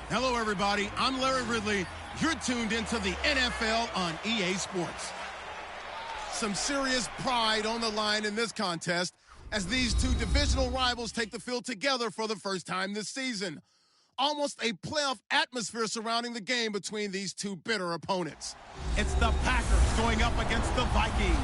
Hello, everybody. I'm Larry Ridley. You're tuned into the NFL on EA Sports. Some serious pride on the line in this contest as these two divisional rivals take the field together for the first time this season. Almost a playoff atmosphere surrounding the game between these two bitter opponents. It's the Packers going up against the Vikings.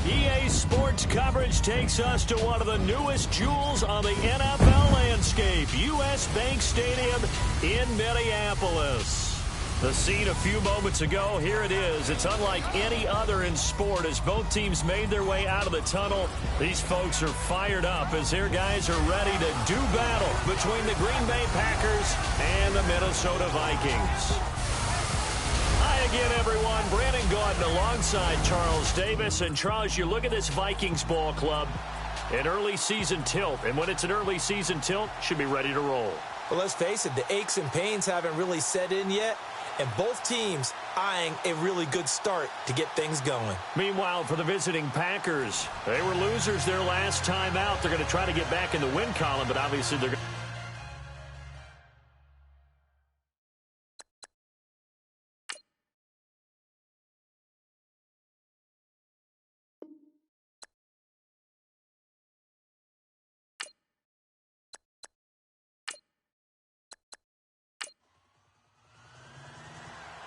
EA Sports coverage takes us to one of the newest jewels on the NFL landscape, U.S. Bank Stadium in Minneapolis. The scene a few moments ago, here it is. It's unlike any other in sport as both teams made their way out of the tunnel. These folks are fired up as their guys are ready to do battle between the Green Bay Packers and the Minnesota Vikings. Hi again, everyone. Brandon Gaudin alongside Charles Davis. And Charles, you look at this Vikings ball club, an early season tilt. And when it's an early season tilt, should be ready to roll. Well, let's face it, the aches and pains haven't really set in yet. And both teams eyeing a really good start to get things going. Meanwhile, for the visiting Packers, they were losers their last time out. They're going to try to get back in the win column, but obviously they're going to...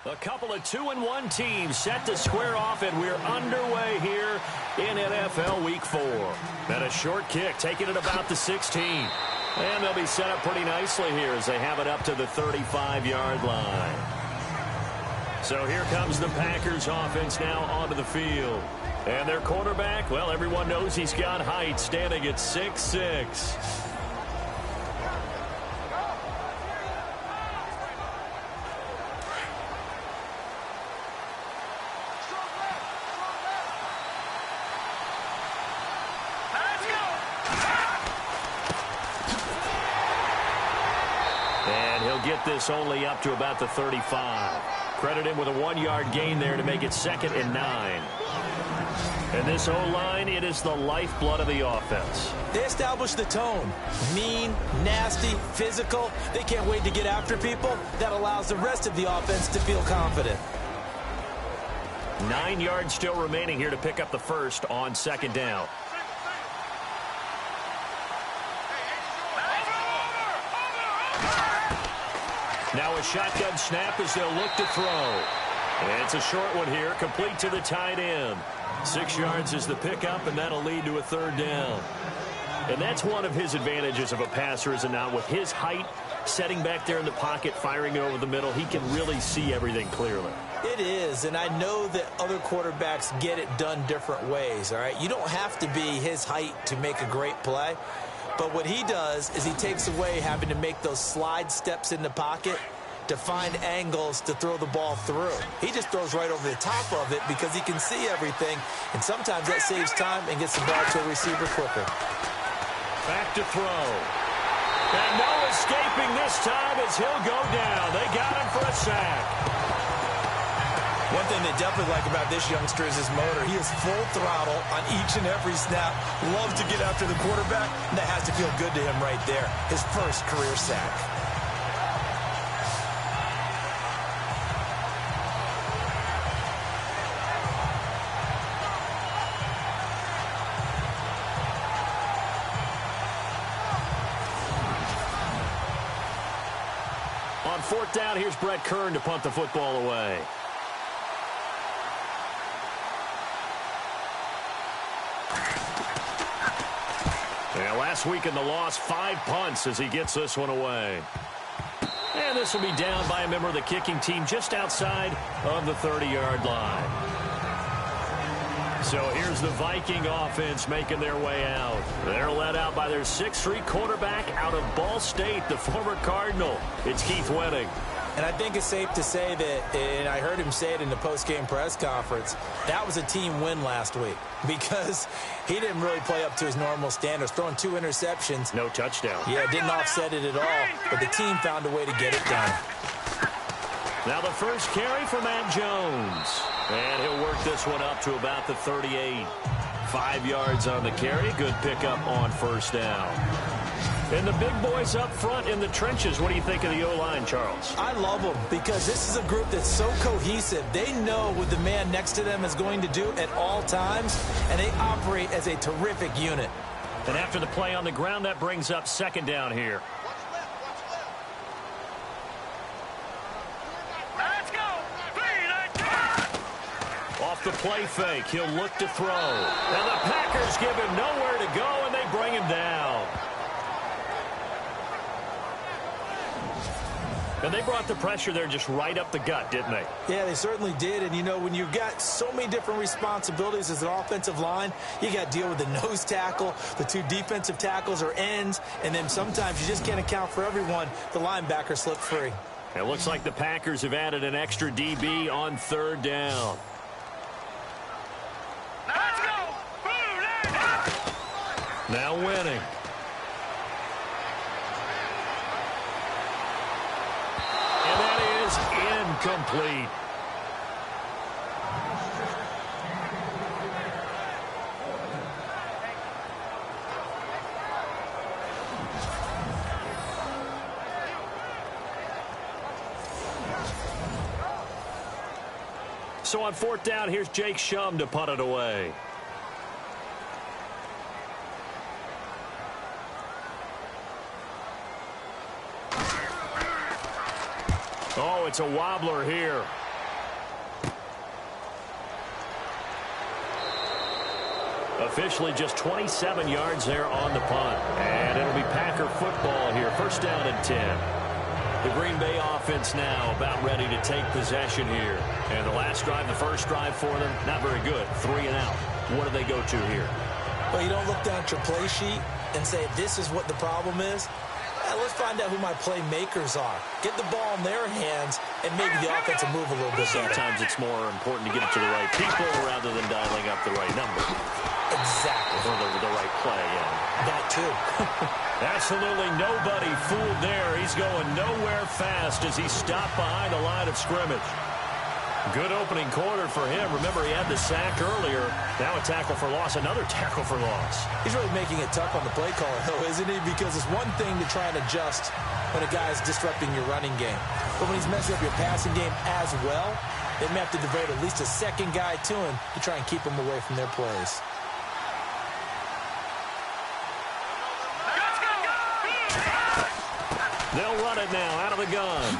A couple of 2-1 teams set to square off, and we're underway here in NFL Week 4. And a short kick, taking it about the 16. And they'll be set up pretty nicely here as they have it up to the 35-yard line. So here comes the Packers offense now onto the field. And their quarterback, well, everyone knows he's got height, standing at 6'6". Get this only up to about the 35. Credit him with a 1-yard gain there to make it 2nd and 9. And this O-line, it is the lifeblood of the offense. They establish the tone. Mean, nasty, physical. They can't wait to get after people. That allows the rest of the offense to feel confident. 9 yards still remaining here to pick up the first on 2nd down. Now a shotgun snap as they'll look to throw. And it's a short one here, complete to the tight end. 6 yards is the pickup, and that'll lead to a 3rd down. And that's one of his advantages of a passer, is it not? With his height, setting back there in the pocket, firing over the middle, he can really see everything clearly. It is, and I know that other quarterbacks get it done different ways, all right? You don't have to be his height to make a great play. But what he does is he takes away having to make those slide steps in the pocket to find angles to throw the ball through. He just throws right over the top of it because he can see everything, and sometimes that saves time and gets the ball to a receiver quicker. Back to throw. And no escaping this time as he'll go down. They got him for a sack. One thing they definitely like about this youngster is his motor. He is full throttle on each and every snap. Loves to get after the quarterback, and that has to feel good to him right there. His first career sack. On 4th down, here's Brett Kern to punt the football away. Yeah, last week in the loss, 5 punts as he gets this one away. And this will be down by a member of the kicking team just outside of the 30-yard line. So here's the Viking offense making their way out. They're led out by their 6'3" quarterback out of Ball State, the former Cardinal. It's Keith Wenning. And I think it's safe to say that, and I heard him say it in the post-game press conference, that was a team win last week because he didn't really play up to his normal standards, throwing 2 interceptions. No touchdown. Yeah, didn't offset it at all, but the team found a way to get it done. Now the first carry for Matt Jones. And he'll work this one up to about the 38. 5 yards on the carry. Good pickup on first down. And the big boys up front in the trenches. What do you think of the O-line, Charles? I love them because this is a group that's so cohesive. They know what the man next to them is going to do at all times, and they operate as a terrific unit. And after the play on the ground, that brings up second down here. Off the play fake, he'll look to throw. And the Packers give him nowhere to go, and they bring him down. And they brought the pressure there just right up the gut, didn't they? Yeah, they certainly did. And, you know, when you've got so many different responsibilities as an offensive line, you got to deal with the nose tackle, the 2 defensive tackles or ends, and then sometimes you just can't account for everyone. The linebacker slipped free. It looks like the Packers have added an extra DB on third down. Let's go! Now Winning. Incomplete. So on fourth down, here's Jake Shum to punt it away. Oh, it's a wobbler here. Officially just 27 yards there on the punt. And it'll be Packer football here. First down and 10. The Green Bay offense now about ready to take possession here. And the last drive, the first drive for them, not very good. 3 and out. What do they go to here? Well, you don't look down at your play sheet and say, this is what the problem is. Let's find out who my playmakers are. Get the ball in their hands, and maybe the offense will move a little bit better. Sometimes it's more important to get it to the right people rather than dialing up the right number. Exactly. Or the right play, yeah. That too. Absolutely nobody fooled there. He's going nowhere fast as he stopped behind the line of scrimmage. Good opening quarter for him. Remember, he had the sack earlier. Now a tackle for loss, another tackle for loss. He's really making it tough on the play caller, though, isn't he? Because it's one thing to try and adjust when a guy's disrupting your running game. But when he's messing up your passing game as well, they may have to devote at least a second guy to him to try and keep him away from their plays. They'll run it now out of the gun.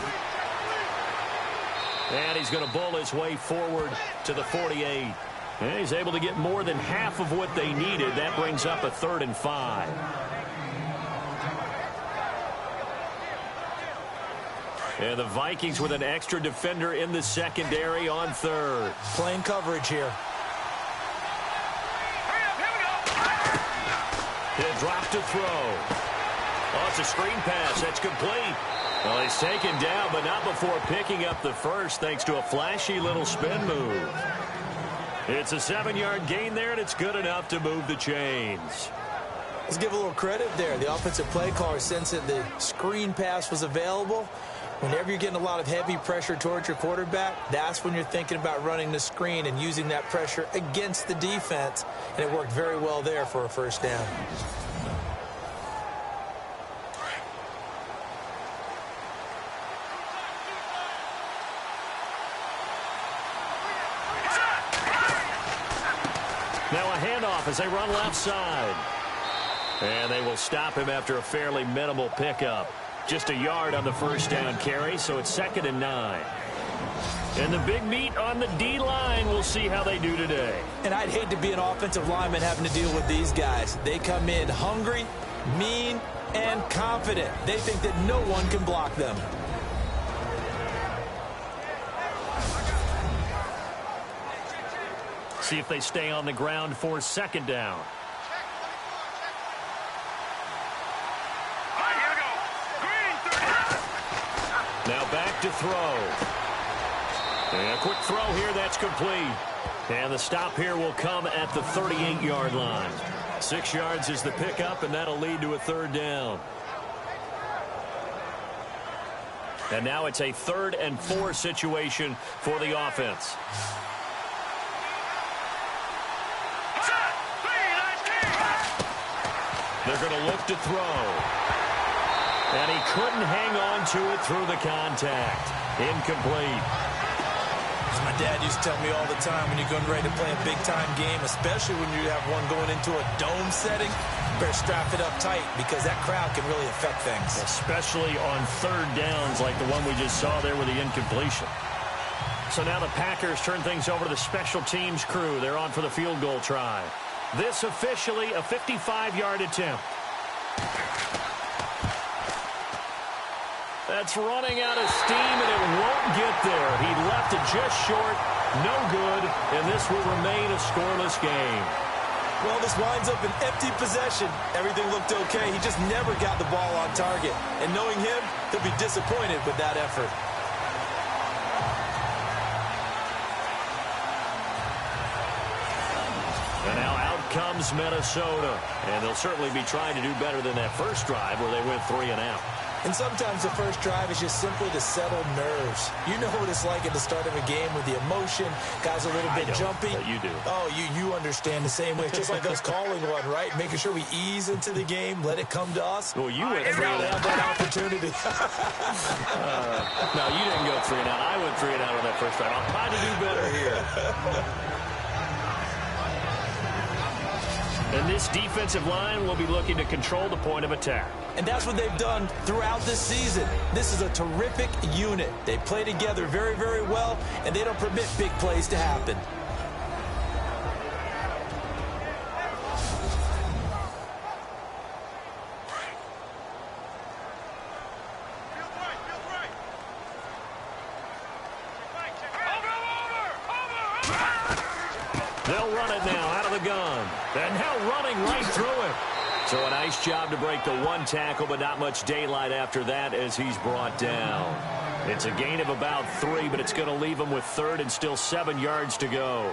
And he's going to bull his way forward to the 48. And he's able to get more than half of what they needed. That brings up a 3rd and 5. And the Vikings with an extra defender in the secondary on third. Playing coverage here. He'll drop to throw. Oh, it's a screen pass. That's complete. Well, he's taken down, but not before picking up the first thanks to a flashy little spin move. It's a 7-yard gain there, and it's good enough to move the chains. Let's give a little credit there. The offensive play caller sensed that the screen pass was available. Whenever you're getting a lot of heavy pressure towards your quarterback, that's when you're thinking about running the screen and using that pressure against the defense. And it worked very well there for a first down. Now a handoff as they run left side. And they will stop him after a fairly minimal pickup. Just a yard on the first down carry, so it's 2nd and 9. And the big meat on the D-line, we'll see how they do today. And I'd hate to be an offensive lineman having to deal with these guys. They come in hungry, mean, and confident. They think that no one can block them. See if they stay on the ground for second down. Now back to throw. And a quick throw here, that's complete. And the stop here will come at the 38-yard line. 6 yards is the pickup, and that'll lead to a third down. And now it's a 3rd and 4 situation for the offense. They're going to look to throw. And he couldn't hang on to it through the contact. Incomplete. As my dad used to tell me all the time, when you're getting ready to play a big-time game, especially when you have one going into a dome setting, you better strap it up tight because that crowd can really affect things. Especially on 3rd downs like the one we just saw there with the incompletion. So now the Packers turn things over to the special teams crew. They're on for the field goal try. This officially a 55-yard attempt. That's running out of steam, and it won't get there. He left it just short, no good, and this will remain a scoreless game. Well, this winds up an empty possession. Everything looked okay. He just never got the ball on target. And knowing him, he'll be disappointed with that effort. And now out comes Minnesota. And they'll certainly be trying to do better than that first drive where they went 3 and out. And sometimes the first drive is just simply to settle nerves. You know what it's like at the start of a game with the emotion. Guys a little bit jumpy. But you do. Oh, you understand the same way. It's just like us calling one, right? Making sure we ease into the game, let it come to us. Well, you went 3 and out. That opportunity. No, you didn't go 3 and out. I went 3 and out on that first drive. I'll try to do better here. And this defensive line will be looking to control the point of attack. And that's what they've done throughout this season. This is a terrific unit. They play together very, very well, and they don't permit big plays to happen. They'll run it now out of the gun. And now running right through it. So a nice job to break the 1 tackle, but not much daylight after that as he's brought down. It's a gain of about 3, but it's going to leave him with 3rd and still 7 yards to go.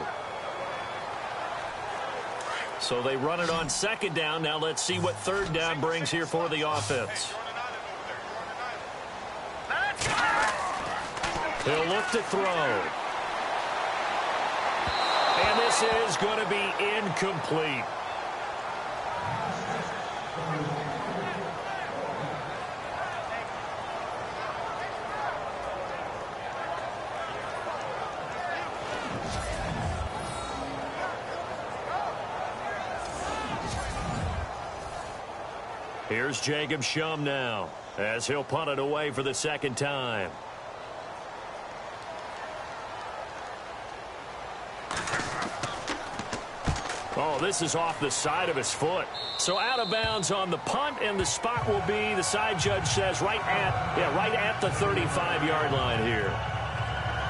So they run it on 2nd down. Now let's see what 3rd down brings here for the offense. He'll look to throw. And this is going to be incomplete. Here's Jacob Shum now as he'll punt it away for the 2nd time. Oh, this is off the side of his foot. So out of bounds on the punt, and the spot will be, the side judge says, right at the 35-yard line here.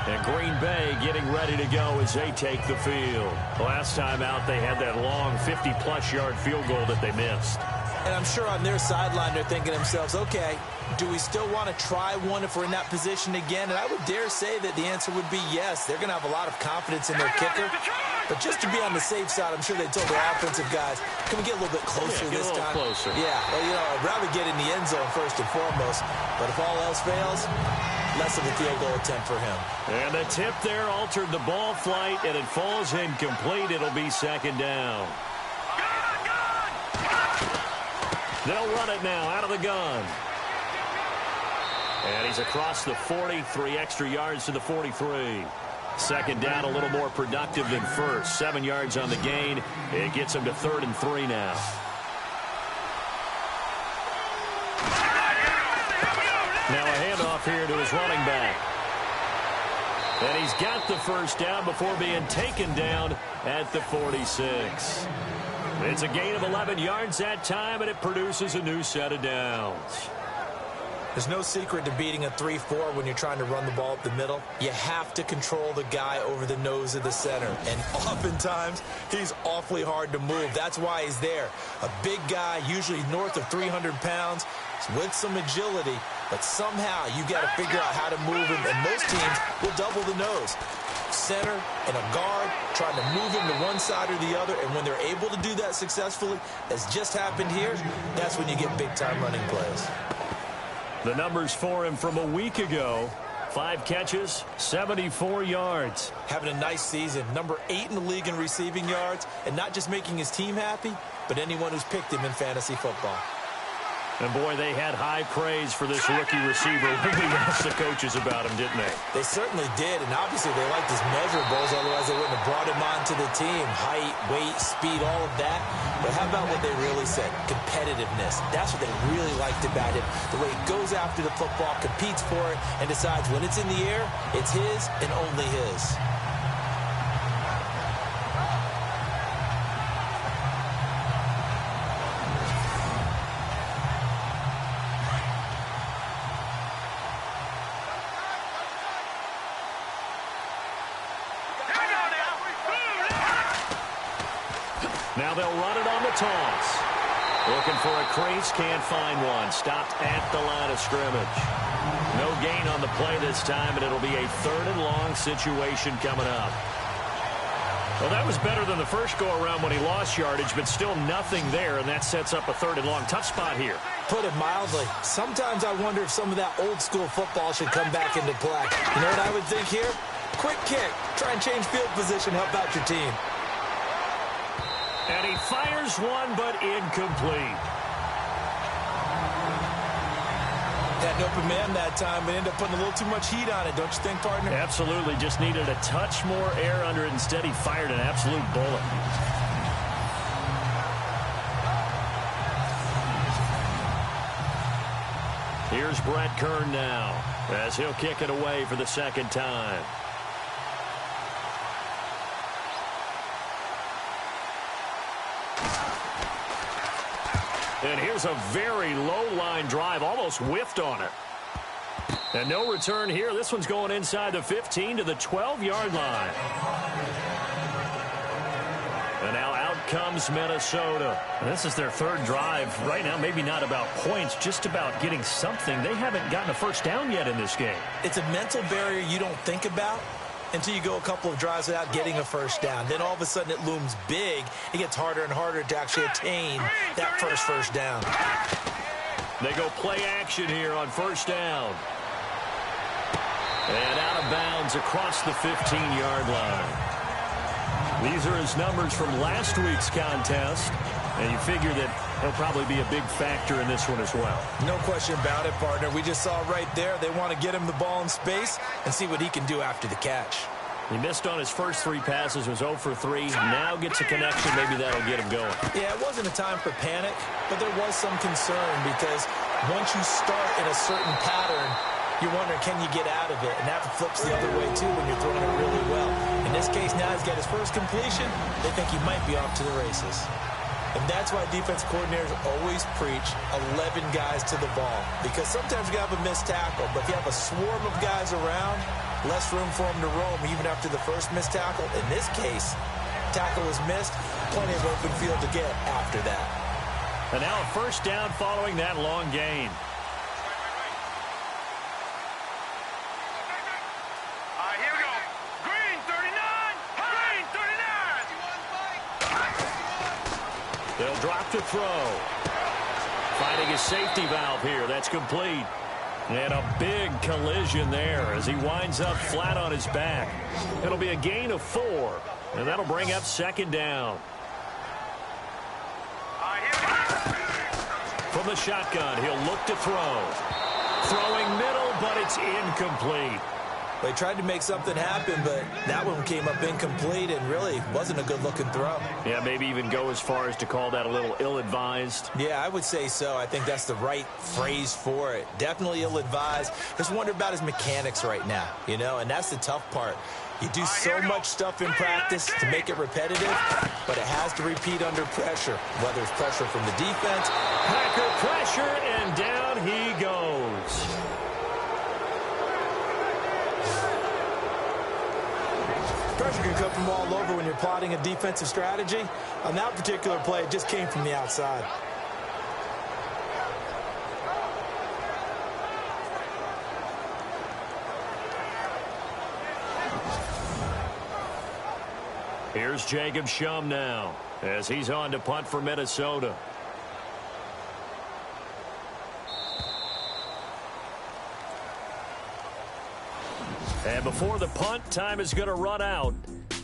And Green Bay getting ready to go as they take the field. Last time out, they had that long 50-plus yard field goal that they missed. And I'm sure on their sideline they're thinking to themselves, okay, do we still want to try one if we're in that position again? And I would dare say that the answer would be yes. They're going to have a lot of confidence in their kicker. But just to be on the safe side, I'm sure they told their offensive guys, can we get a little bit closer this time? Closer. Yeah, well, you know, I'd rather get in the end zone first and foremost. But if all else fails, less of a field goal attempt for him. And the tip there altered the ball flight, and it falls incomplete. It'll be 2nd down. They'll run it now out of the gun. And he's across the 40, 3 extra yards to the 43. 2nd down, a little more productive than first. 7 yards on the gain. It gets him to 3rd and 3 now. Now a handoff here to his running back. And he's got the first down before being taken down at the 46. It's a gain of 11 yards that time, and it produces a new set of downs. There's no secret to beating a 3-4 when you're trying to run the ball up the middle. You have to control the guy over the nose of the center. And oftentimes, he's awfully hard to move. That's why he's there. A big guy, usually north of 300 pounds, with some agility. But somehow, you got to figure out how to move him. And most teams will double the nose. Center and a guard trying to move him to one side or the other. And when they're able to do that successfully, as just happened here, that's when you get big-time running plays. The numbers for him from a week ago: 5 catches, 74 yards. Having a nice season. Number 8 in the league in receiving yards. And not just making his team happy, but anyone who's picked him in fantasy football. And, boy, they had high praise for this rookie receiver when we asked the coaches about him, didn't they? They certainly did, and obviously they liked his measurables, otherwise they wouldn't have brought him onto the team. Height, weight, speed, all of that. But how about what they really said? Competitiveness. That's what they really liked about him. The way he goes after the football, competes for it, and decides when it's in the air, it's his and only his. Now they'll run it on the toss. Looking for a crease, can't find one. Stopped at the line of scrimmage. No gain on the play this time, and it'll be a 3rd and long situation coming up. Well, that was better than the first go-around when he lost yardage, but still nothing there, and that sets up a 3rd and long. Tough spot here. Put it mildly. Sometimes I wonder if some of that old-school football should come back into play. You know what I would think here? Quick kick. Try and change field position. Help out your team. And he fires one, but incomplete. Had an open man that time, but ended up putting a little too much heat on it, don't you think, partner? Absolutely. Just needed a touch more air under it. Instead, he fired an absolute bullet. Here's Brett Kern now, as he'll kick it away for the 2nd time. And here's a very low-line drive, almost whiffed on it. And no return here. This one's going inside the 15 to the 12-yard line. And now out comes Minnesota. And this is their 3rd drive. Right now, maybe not about points, just about getting something. They haven't gotten a first down yet in this game. It's a mental barrier you don't think about until you go a couple of drives without getting a first down. Then all of a sudden it looms big. It gets harder and harder to actually attain that first down. They go play action here on 1st down. And out of bounds across the 15-yard line. These are his numbers from last week's contest. And you figure that he'll probably be a big factor in this one as well. No question about it, partner. We just saw right there they want to get him the ball in space and see what he can do after the catch. He missed on his first 3 passes, was 0 for 3. Now gets a connection. Maybe that'll get him going. Yeah, it wasn't a time for panic, but there was some concern because once you start in a certain pattern, you're wondering, can you get out of it? And that flips the other way, too, when you're throwing it really well. In this case, now he's got his first completion. They think he might be off to the races. And that's why defense coordinators always preach 11 guys to the ball. Because sometimes you have a missed tackle, but if you have a swarm of guys around, less room for them to roam even after the first missed tackle. In this case, tackle was missed, plenty of open field to get after that. And now a first down following that long gain. Here we go. Green 39. Green 39. They'll drop to throw. Finding his safety valve here. That's complete. And a big collision there as he winds up flat on his back. It'll be a gain of 4. And that'll bring up 2nd down. From the shotgun, he'll look to throw. Throwing middle, but it's incomplete. They tried to make something happen, but that one came up incomplete and really wasn't a good-looking throw. Yeah, maybe even go as far as to call that a little ill-advised. Yeah, I would say so. I think that's the right phrase for it. Definitely ill-advised. Just wonder about his mechanics right now, you know, and that's the tough part. You do so much stuff in practice to make it repetitive, but it has to repeat under pressure, whether it's pressure from the defense. Packer pressure, and down he goes. Pressure can come from all over when you're plotting a defensive strategy. On that particular play, it just came from the outside. Here's Jacob Shum now as he's on to punt for Minnesota. And before the punt, time is going to run out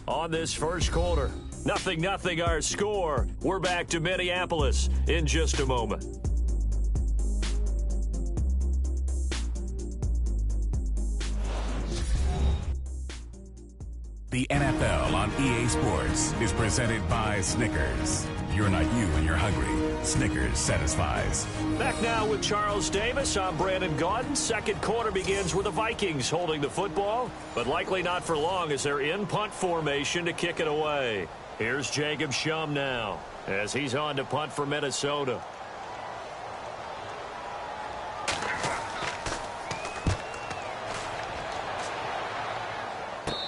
on this first quarter. 0-0 our score. We're back to Minneapolis in just a moment. The NFL on EA Sports is presented by Snickers. You're not you when you're hungry. Snickers satisfies. Back now with Charles Davis. I'm Brandon Gaudin. Second quarter begins with the Vikings holding the football, but likely not for long as they're in punt formation to kick it away. Here's Jacob Shum now as he's on to punt for Minnesota.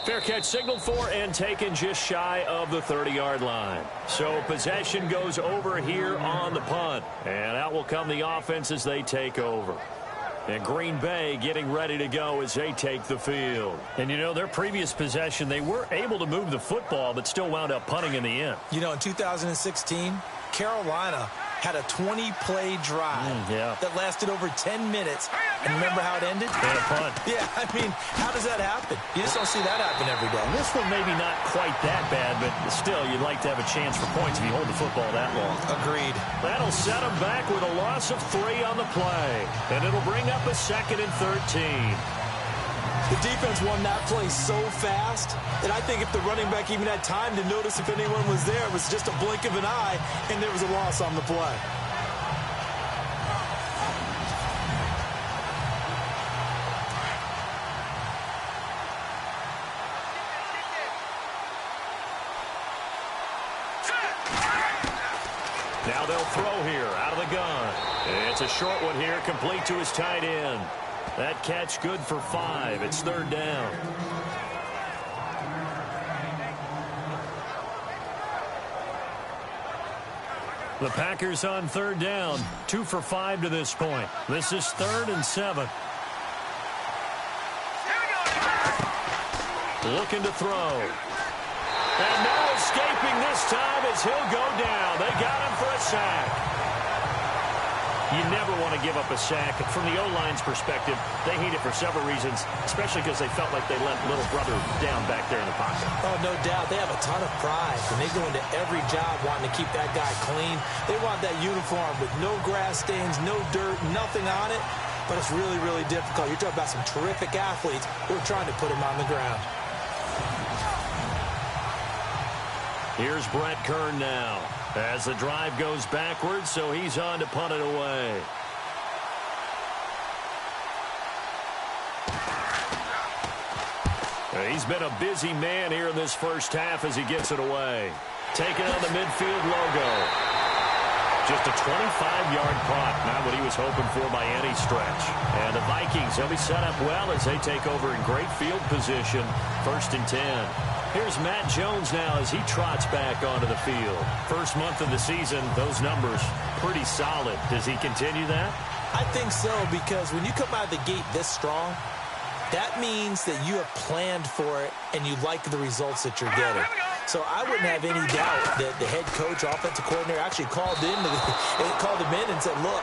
Fair catch signaled for and taken just shy of the 30-yard line. So possession goes over here on the punt. And out will come the offense as they take over. And Green Bay getting ready to go as they take the field. And, you know, their previous possession, they were able to move the football but still wound up punting in the end. You know, in 2016, Carolina had a 20-play drive that lasted over 10 minutes. And remember how it ended? And a punt. Yeah, I mean, how does that happen? You just don't see that happen every day. This one maybe not quite that bad, but still, you'd like to have a chance for points if you hold the football that long. Agreed. That'll set them back with a loss of 3 on the play. And it'll bring up a 2nd and 13. The defense won that play so fast that I think if the running back even had time to notice if anyone was there, it was just a blink of an eye, and there was a loss on the play. Now they'll throw here out of the gun. It's a short one here, complete to his tight end. That catch good for 5. It's 3rd down. The Packers on 3rd down. 2 for 5 to this point. This is 3rd and 7. Looking to throw. And no escaping this time as he'll go down. They got him for a sack. You never want to give up a sack. From the O-line's perspective, they hate it for several reasons, especially because they felt like they let little brother down back there in the pocket. Oh, no doubt. They have a ton of pride, and they go into every job wanting to keep that guy clean. They want that uniform with no grass stains, no dirt, nothing on it. But it's really, really difficult. You're talking about some terrific athletes who are trying to put him on the ground. Here's Brett Kern now as the drive goes backwards, so he's on to punt it away. He's been a busy man here in this first half as he gets it away. Taking on the midfield logo. Just a 25-yard punt, not what he was hoping for by any stretch. And the Vikings, they'll be set up well as they take over in great field position, 1st and 10. Here's Matt Jones now as he trots back onto the field. First month of the season, those numbers pretty solid. Does he continue that? I think so, because when you come out of the gate this strong, that means that you have planned for it and you like the results that you're getting. So I wouldn't have any doubt that the head coach, offensive coordinator, actually called him in and said, look,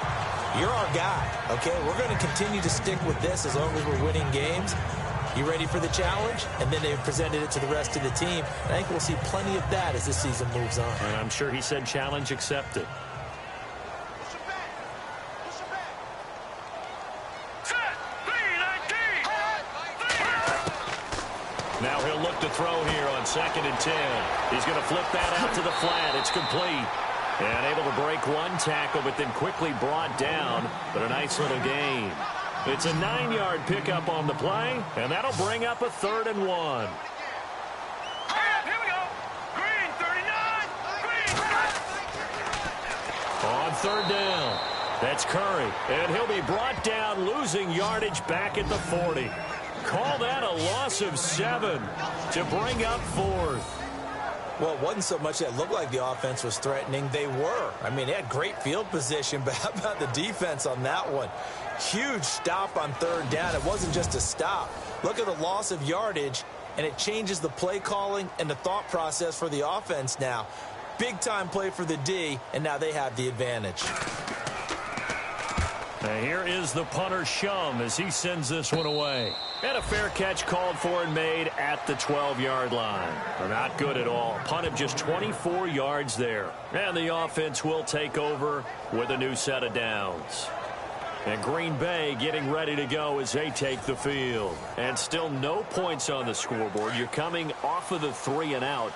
you're our guy, okay? We're going to continue to stick with this as long as we're winning games. You ready for the challenge? And then they presented it to the rest of the team. And I think we'll see plenty of that as this season moves on. And I'm sure he said challenge accepted. Now he'll look to throw here on 2nd and 10. He's going to flip that out to the flat. It's complete. And able to break one tackle, but then quickly brought down. But a nice little gain. It's a 9-yard pickup on the play, and that'll bring up a 3rd and 1. Here we go. Green, 39. Green. On 3rd down, that's Curry. And he'll be brought down, losing yardage back at the 40. Call that a loss of 7 to bring up 4th. Well, it wasn't so much that it looked like the offense was threatening. They were. I mean, they had great field position, but how about the defense on that one? Huge stop on 3rd down. It wasn't just a stop. Look at the loss of yardage, and it changes the play calling and the thought process for the offense now. Big-time play for the D, and now they have the advantage. And here is the punter, Shum, as he sends this one away. And a fair catch called for and made at the 12-yard line. They're not good at all. Punt of just 24 yards there. And the offense will take over with a new set of downs. And Green Bay getting ready to go as they take the field. And still no points on the scoreboard. You're coming off of the 3 and out.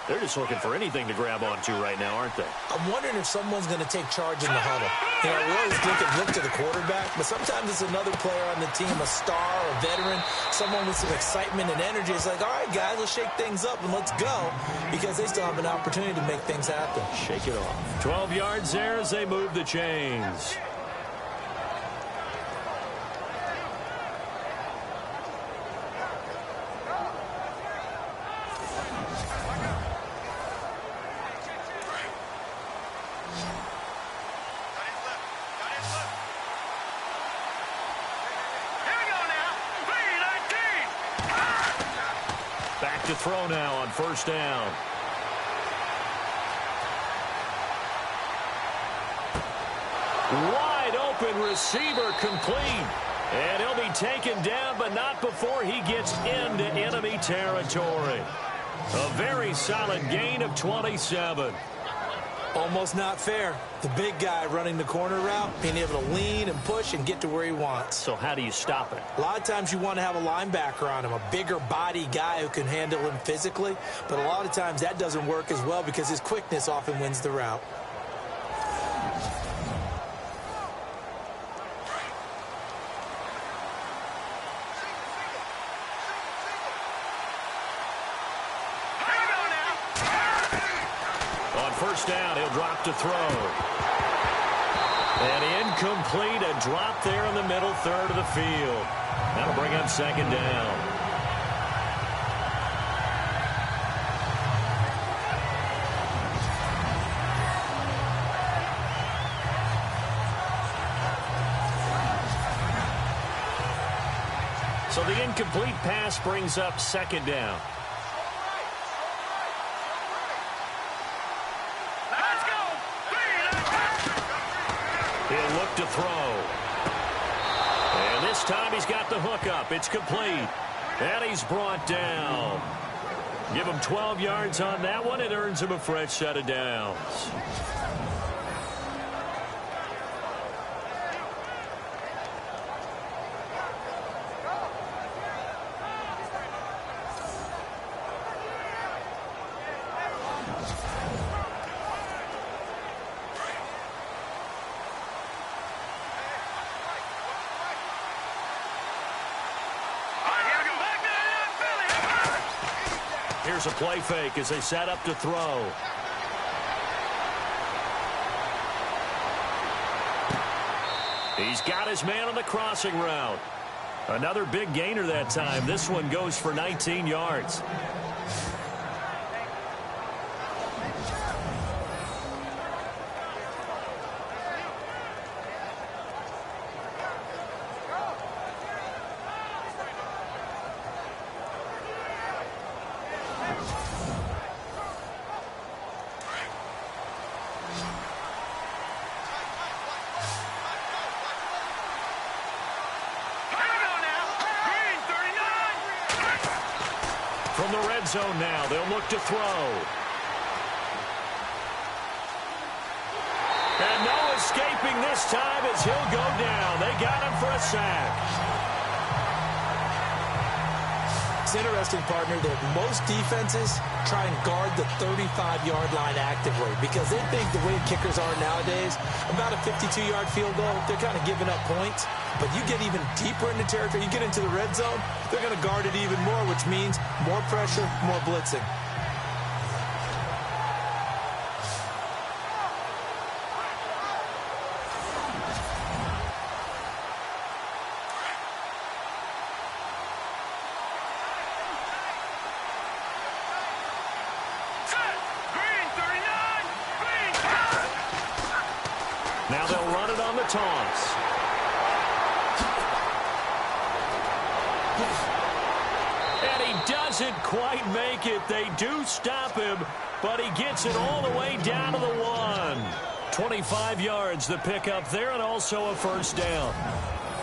They're just looking for anything to grab onto right now, aren't they? I'm wondering if someone's going to take charge in the huddle. You know, we always look to the quarterback, but sometimes it's another player on the team, a star, a veteran, someone with some excitement and energy. It's like, all right, guys, let's shake things up and let's go, because they still have an opportunity to make things happen. Shake it off. 12 yards there as they move the chains. To throw now on 1st down. Wide open receiver complete. And he'll be taken down, but not before he gets into enemy territory. A very solid gain of 27. Almost not fair. The big guy running the corner route, being able to lean and push and get to where he wants. So how do you stop it? A lot of times you want to have a linebacker on him, a bigger body guy who can handle him physically. But a lot of times that doesn't work as well because his quickness often wins the route. Down, he'll drop to throw. And incomplete, a drop there in the middle 3rd of the field. That'll bring up 2nd down. So the incomplete pass brings up 2nd down. He'll look to throw. And this time he's got the hook up. It's complete. And he's brought down. Give him 12 yards on that one. It earns him a fresh set of downs. Here's a play fake as they set up to throw. He's got his man on the crossing route. Another big gainer that time. This one goes for 19 yards. From the red zone now, they'll look to throw. And no escaping this time as he'll go down. They got him for a sack. It's interesting, partner, that most defenses try and guard the 35-yard line actively because they think the way kickers are nowadays, about a 52-yard field goal, they're kind of giving up points. But you get even deeper into territory, you get into the red zone, they're going to guard it even more, which means more pressure, more blitzing. Now they'll run it on the toss. And he doesn't quite make it. They do stop him, but he gets it all the way down to the 1. 25 yards the pickup there, and also a first down.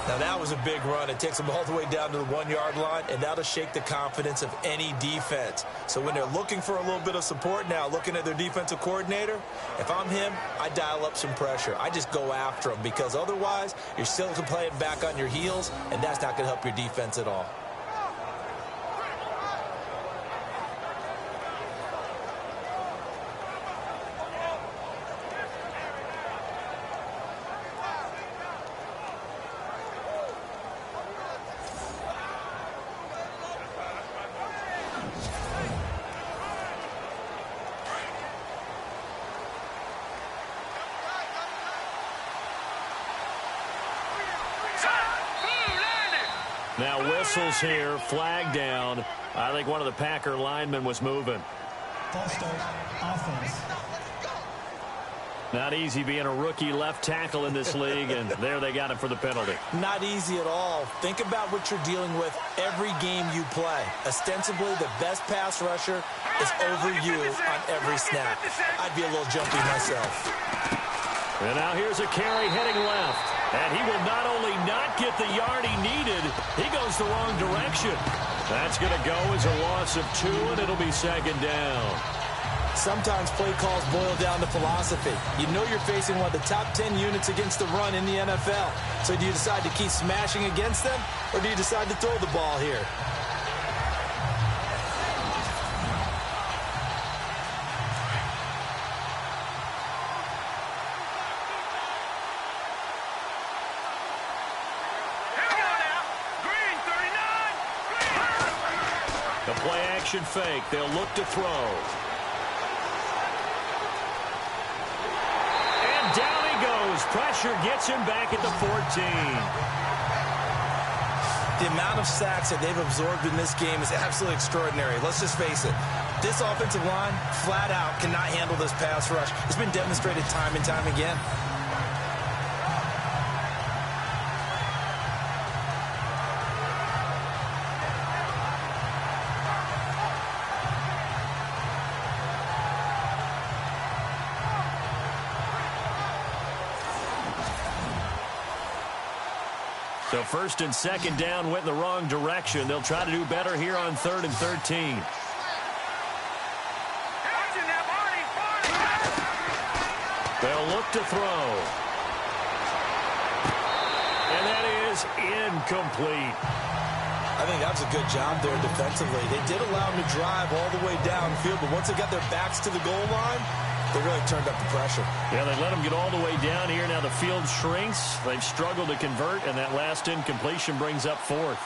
Now that was a big run. It takes them all the way down to the 1-yard line, and that'll shake the confidence of any defense. So when they're looking for a little bit of support now, looking at their defensive coordinator, if I'm him, I dial up some pressure. I just go after them because otherwise you're still playing back on your heels, and that's not going to help your defense at all. Now whistles here, flag down. I think one of the Packer linemen was moving. False start, offense. Not easy being a rookie left tackle in this league, and there they got him for the penalty. Not easy at all. Think about what you're dealing with every game you play. Ostensibly, the best pass rusher is over you on every snap. I'd be a little jumpy myself. And now here's a carry heading left. And he will not only not get the yard he needed, he goes the wrong direction. That's going to go as a loss of 2, and it'll be second down. Sometimes play calls boil down to philosophy. You know you're facing one of the top 10 units against the run in the NFL. So do you decide to keep smashing against them, or do you decide to throw the ball here? The play action fake. They'll look to throw. And down he goes. Pressure gets him back at the 14. The amount of sacks that they've absorbed in this game is absolutely extraordinary. Let's just face it. This offensive line, flat out, cannot handle this pass rush. It's been demonstrated time and time again. So first and second down went in the wrong direction. They'll try to do better here on 3rd and 13. They'll look to throw. And that is incomplete. I think that was a good job there defensively. They did allow them to drive all the way downfield, but once they got their backs to the goal line, they really turned up the pressure. Yeah, they let them get all the way down here. Now the field shrinks. They've struggled to convert, and that last incompletion brings up 4th.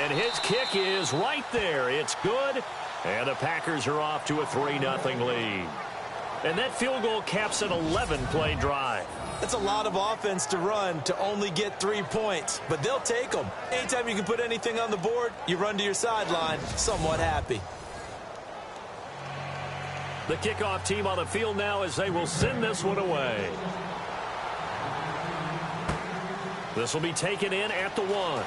And his kick is right there. It's good, and the Packers are off to a 3-0 lead. And that field goal caps an 11-play drive. That's a lot of offense to run to only get 3 points, but they'll take them. Anytime you can put anything on the board, you run to your sideline somewhat happy. The kickoff team on the field now as they will send this one away. This will be taken in at the 1.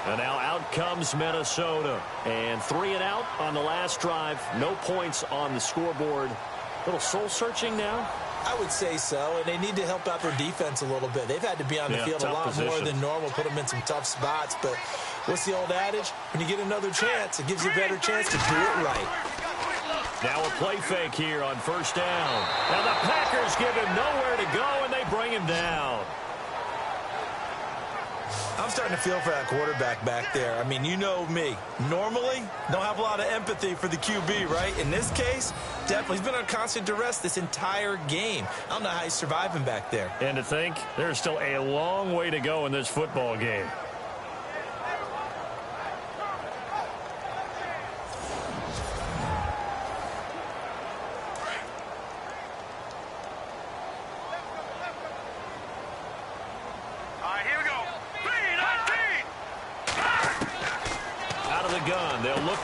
And now out comes Minnesota. And 3 and out on the last drive. No points on the scoreboard. Little soul searching now. I would say so, and they need to help out their defense a little bit. They've had to be on the field a lot more than normal, put them in some tough spots. But what's the old adage? When you get another chance, it gives you a better chance to do it right. Now a play fake here on first down. Now the Packers give him nowhere to go, and they bring him down. I'm starting to feel for that quarterback back there. I mean, you know me. Normally, don't have a lot of empathy for the QB, right? In this case, definitely. He's been on constant duress this entire game. I don't know how he's surviving back there. And to think, there's still a long way to go in this football game.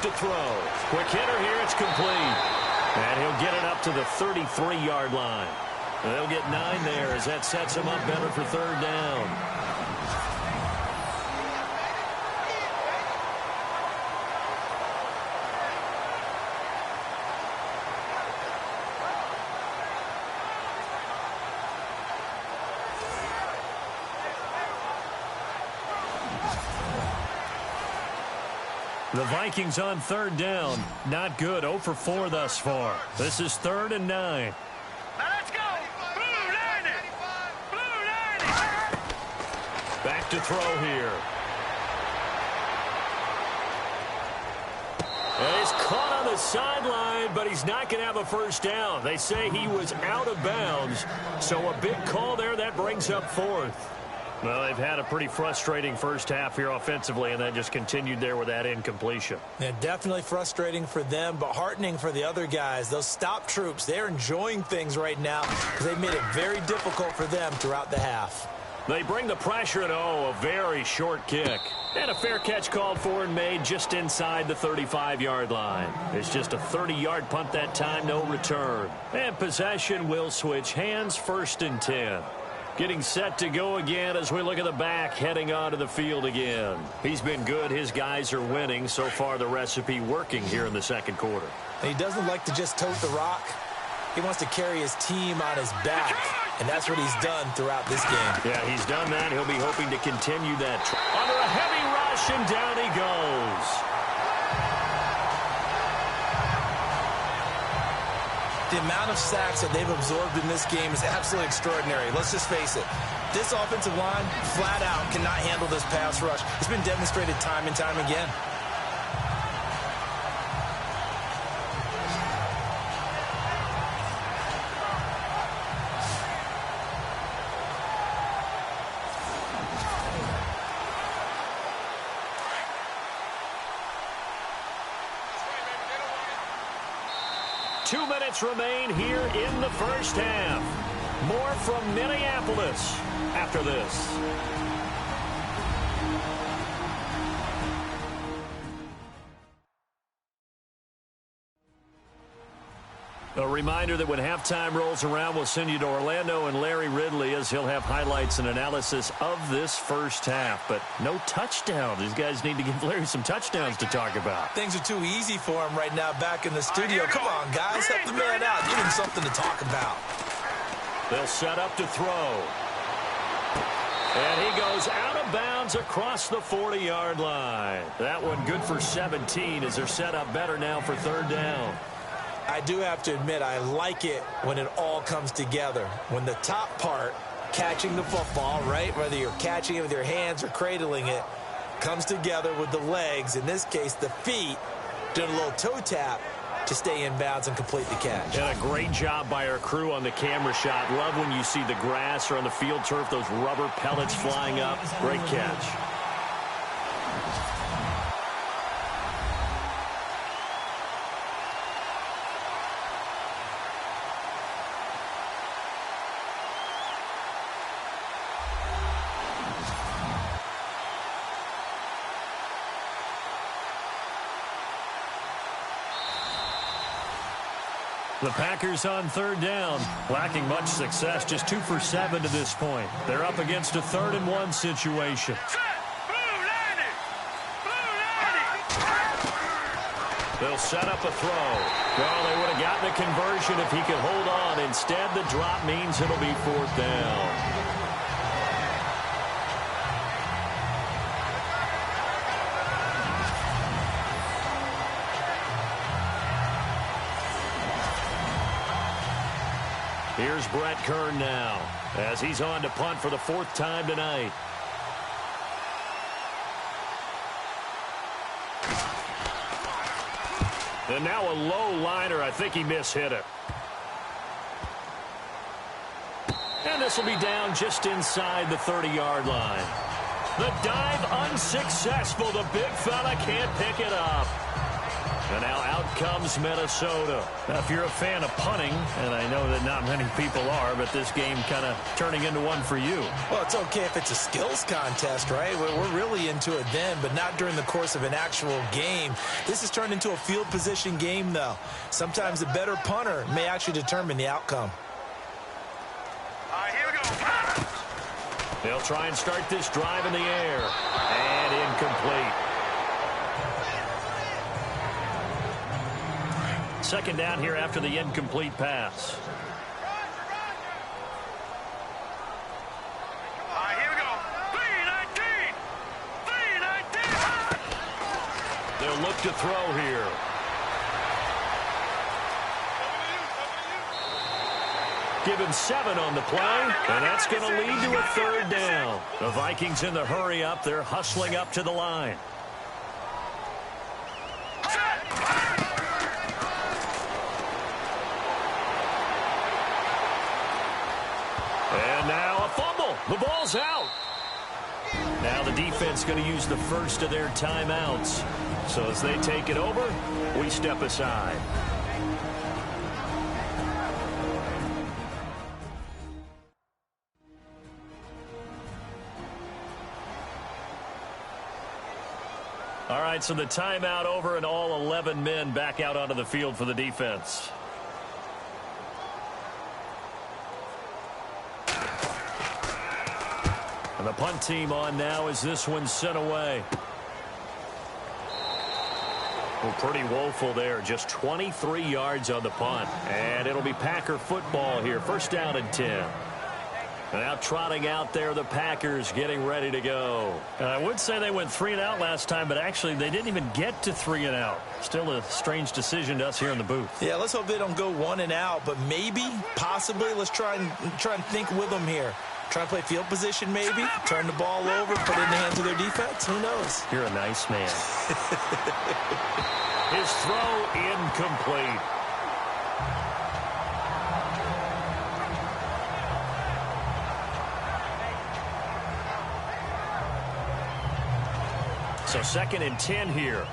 To throw. Quick hitter here, it's complete. And he'll get it up to the 33-yard line. And they'll get 9 there as that sets him up better for third down. The Vikings on third down. Not good. 0 for 4 thus far. This is 3rd and 9. Now let's go. Blue 90. Blue 90. Back to throw here. And he's caught on the sideline, but he's not going to have a first down. They say he was out of bounds. So a big call there. That brings up 4th. Well, they've had a pretty frustrating first half here offensively, and then just continued there with that incompletion. Yeah, definitely frustrating for them, but heartening for the other guys. Those stop troops, they're enjoying things right now because they've made it very difficult for them throughout the half. They bring the pressure at a very short kick. And a fair catch called for and made just inside the 35-yard line. It's just a 30-yard punt that time, no return. And possession will switch hands, 1st and 10. Getting set to go again as we look at the back heading onto the field again. He's been good. His guys are winning. So far, the recipe working here in the second quarter. And he doesn't like to just tote the rock. He wants to carry his team on his back, and that's what he's done throughout this game. Yeah, he's done that. He'll be hoping to continue that. Under a heavy rush, and down he goes. The amount of sacks that they've absorbed in this game is absolutely extraordinary. Let's just face it. This offensive line, flat out, cannot handle this pass rush. It's been demonstrated time and time again. Remain here in the first half. More from Minneapolis after this. A reminder that when halftime rolls around, we'll send you to Orlando and Larry Ridley as he'll have highlights and analysis of this first half. But no touchdown. These guys need to give Larry some touchdowns to talk about. Things are too easy for him right now back in the studio. Come on, guys. Help the man out. Give him something to talk about. They'll set up to throw. And he goes out of bounds across the 40-yard line. That one good for 17 as they're set up better now for third down. I do have to admit, I like it when it all comes together. When the top part, catching the football, right, whether you're catching it with your hands or cradling it, comes together with the legs, in this case the feet, doing a little toe tap to stay in bounds and complete the catch. And a great job by our crew on the camera shot. Love when you see the grass or on the field turf, those rubber pellets flying up. Great catch. The Packers on third down, lacking much success, just 2 for 7 to this point. They're up against a 3rd and 1 situation. They'll set up a throw. Well, they would have gotten a conversion if he could hold on. Instead, the drop means it'll be 4th down. Here's Brett Kern now as he's on to punt for the 4th time tonight. And now a low liner. I think he mishit it. And this will be down just inside the 30-yard line. The dive unsuccessful. The big fella can't pick it up. And now out comes Minnesota. Now, if you're a fan of punting, and I know that not many people are, but this game kind of turning into one for you. Well, it's okay if it's a skills contest, right? We're really into it then, but not during the course of an actual game. This has turned into a field position game, though. Sometimes a better punter may actually determine the outcome. All right, here we go. They'll try and start this drive in the air. And incomplete. 2nd down here after the incomplete pass. All right, here we go. 3-19. 3-19. They'll look to throw here. Give him 7 on the play, and that's going to lead to a 3rd down. The Vikings in the hurry up. They're hustling up to the line. And now a fumble. The ball's out. Now the defense going to use the first of their timeouts. So as they take it over, we step aside. All right, so the timeout over and all 11 men back out onto the field for the defense. And the punt team on now as this one's sent away. Well, pretty woeful there. Just 23 yards on the punt. And it'll be Packer football here. 1st down and 10. Now trotting out there, the Packers getting ready to go. I would say they went 3 and out last time, but actually they didn't even get to 3 and out. Still a strange decision to us here in the booth. Yeah, let's hope they don't go 1 and out, but maybe, possibly, let's try and think with them here. Try and play field position maybe, turn the ball over, put it in the hands of their defense. Who knows? You're a nice man. His throw incomplete. So 2nd and 10 here.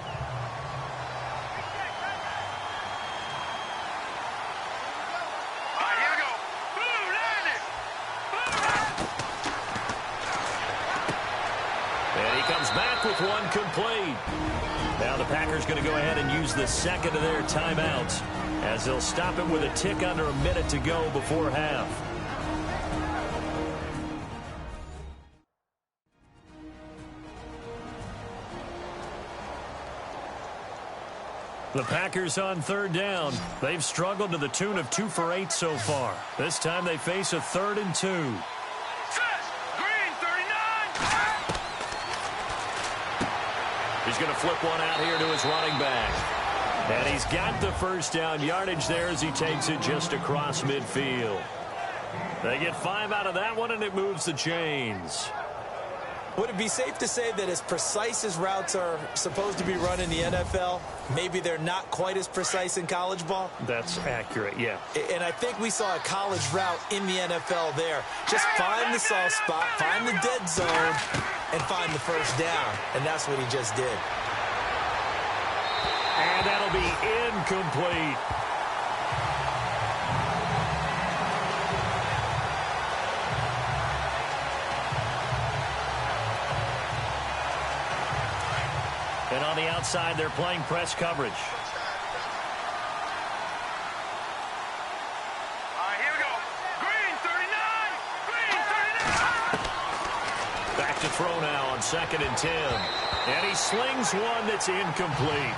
Back with one complete. Now the Packers going to go ahead and use the 2nd of their timeouts as they'll stop it with a tick under a minute to go before half. The Packers on 3rd down. They've struggled to the tune of 2 for 8 so far. This time they face a 3rd and 2. He's going to flip one out here to his running back. And he's got the 1st down yardage there as he takes it just across midfield. They get 5 out of that one, and it moves the chains. Would it be safe to say that as precise as routes are supposed to be run in the NFL, maybe they're not quite as precise in college ball? That's accurate, yeah. And I think we saw a college route in the NFL there. Just find the soft spot, find the dead zone, and find the 1st down. And that's what he just did. And that'll be incomplete. And on the outside, they're playing press coverage. All right, here we go. Green 39. Green 39. Back to throw now on 2nd and 10. And he slings one that's incomplete.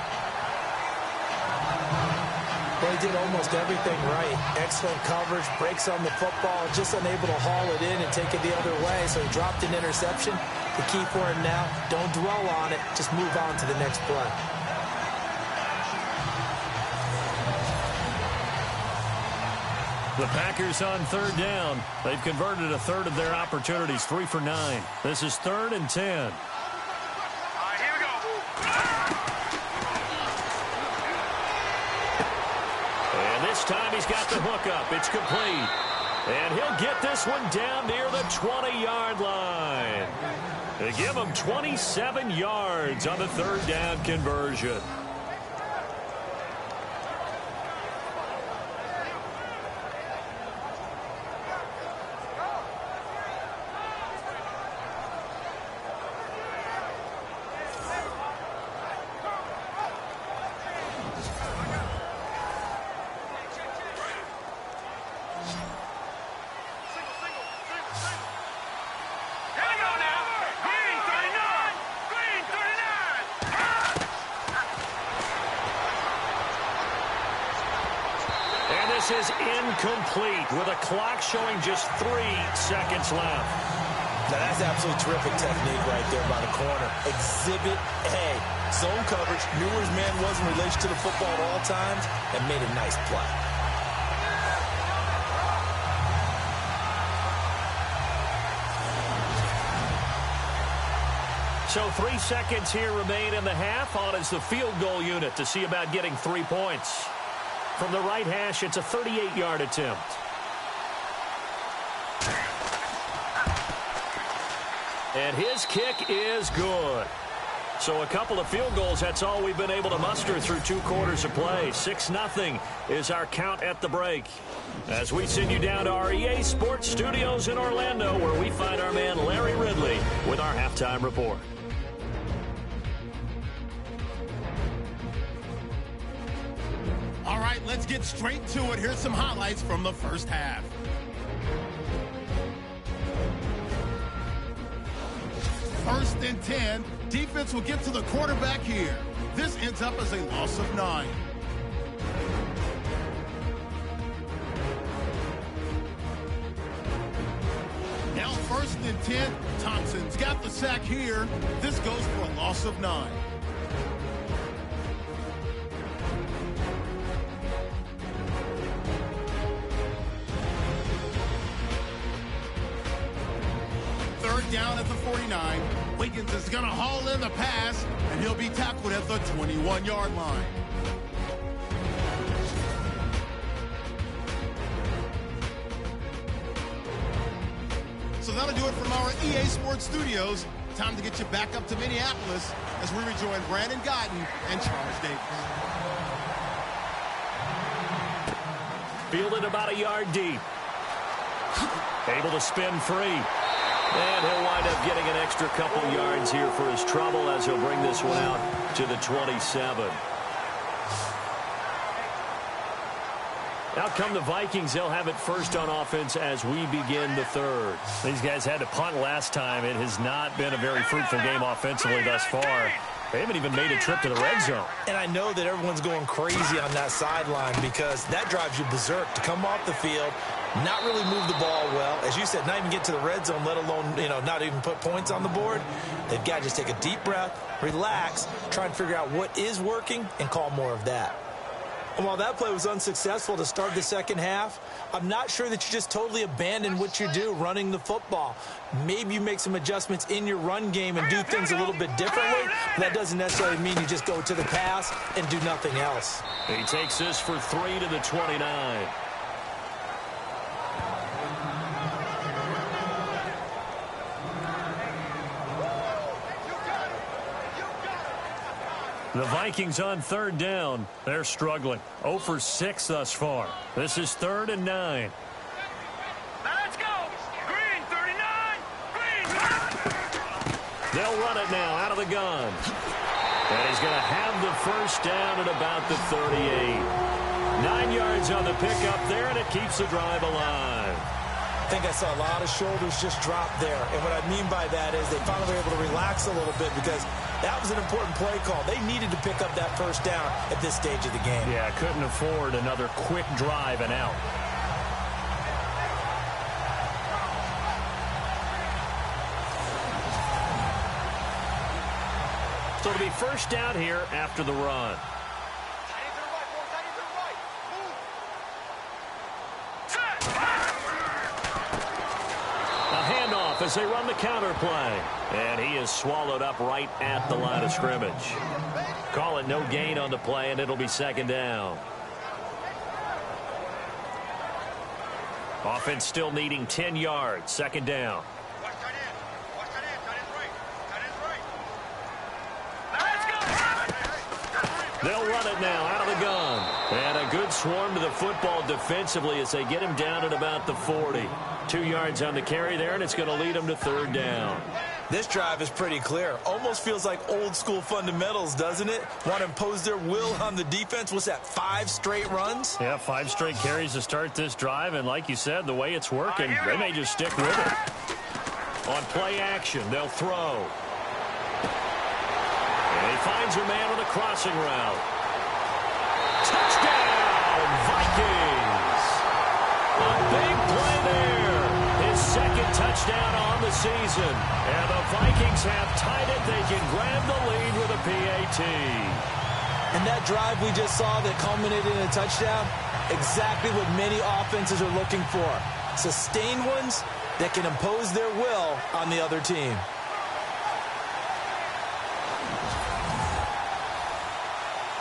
Well, he did almost everything right. Excellent coverage, breaks on the football, just unable to haul it in and take it the other way, so he dropped an interception. The key for him now, don't dwell on it, just move on to the next play. The Packers on third down. They've converted a third of their opportunities, 3 for 9. This is 3rd and 10. All right, here we go. And this time he's got the hook up. It's complete. And he'll get this one down near the 20-yard line. They give him 27 yards on the third down conversion. Is incomplete with a clock showing just 3 seconds left. Now that's absolutely terrific technique right there by the corner. Exhibit A. Zone coverage, knew where his man was in relation to the football at all times, and made a nice play. So 3 seconds here remain in the half. On is the field goal unit to see about getting 3 points. From the right hash, it's a 38-yard attempt. And his kick is good. So a couple of field goals, that's all we've been able to muster through 2 quarters of play. 6-0 is our count at the break. As we send you down to our EA Sports Studios in Orlando, where we find our man Larry Ridley with our halftime report. All right, let's get straight to it. Here's some highlights from the first half. First and 10. Defense will get to the quarterback here. This ends up as a loss of 9. Now first and 10. Thompson's got the sack here. This goes for a loss of 9. Down at the 49. Wiggins is going to haul in the pass, and he'll be tackled at the 21-yard line. So that'll do it from our EA Sports Studios. Time to get you back up to Minneapolis as we rejoin Brandon Guyton and Charles Davis. Fielded about a yard deep. Able to spin free. And he'll wind up getting an extra couple yards here for his trouble as he'll bring this one out to the 27. Out come the Vikings. They'll have it first on offense as we begin the third. These guys had to punt last time. It has not been a very fruitful game offensively thus far. They haven't even made a trip to the red zone. And I know that everyone's going crazy on that sideline because that drives you berserk to come off the field, not really move the ball well. As you said, not even get to the red zone, let alone, not even put points on the board. They've got to just take a deep breath, relax, try and figure out what is working, and call more of that. And while that play was unsuccessful to start the second half, I'm not sure that you just totally abandon what you do running the football. Maybe you make some adjustments in your run game and do things a little bit differently, but that doesn't necessarily mean you just go to the pass and do nothing else. He takes this for 3 to the 29. The Vikings on third down. They're struggling. 0 for 6 thus far. This is 3rd and 9. Now let's go. Green, 39. Green. They'll run it now out of the gun. And he's going to have the first down at about the 38. 9 yards on the pickup there, and it keeps the drive alive. I think I saw a lot of shoulders just drop there. And what I mean by that is they finally were able to relax a little bit because That was an important play call. They needed to pick up that first down at this stage of the game. Yeah, couldn't afford another quick drive and out. So it'll be first down here after the run. A handoff as they run the counter play. And he is swallowed up right at the line of scrimmage. Call it no gain on the play, and it'll be second down. Offense still needing 10 yards. Second down. They'll run it now out of the gun. And a good swarm to the football defensively as they get him down at about the 40. 2 yards on the carry there, and it's going to lead them to third down. This drive is pretty clear. Almost feels like old school fundamentals, doesn't it? Want to impose their will on the defense. What's that, 5 straight runs? Yeah, 5 straight carries to start this drive. And like you said, the way it's working, they may just stick with it. On play action, they'll throw. And he finds a man on the crossing route. Touchdown, Vikings! A big play there. His second touchdown on the season. And the Vikings have tied it. They can grab the lead with a PAT. And that drive we just saw that culminated in a touchdown, exactly what many offenses are looking for. Sustained ones that can impose their will on the other team.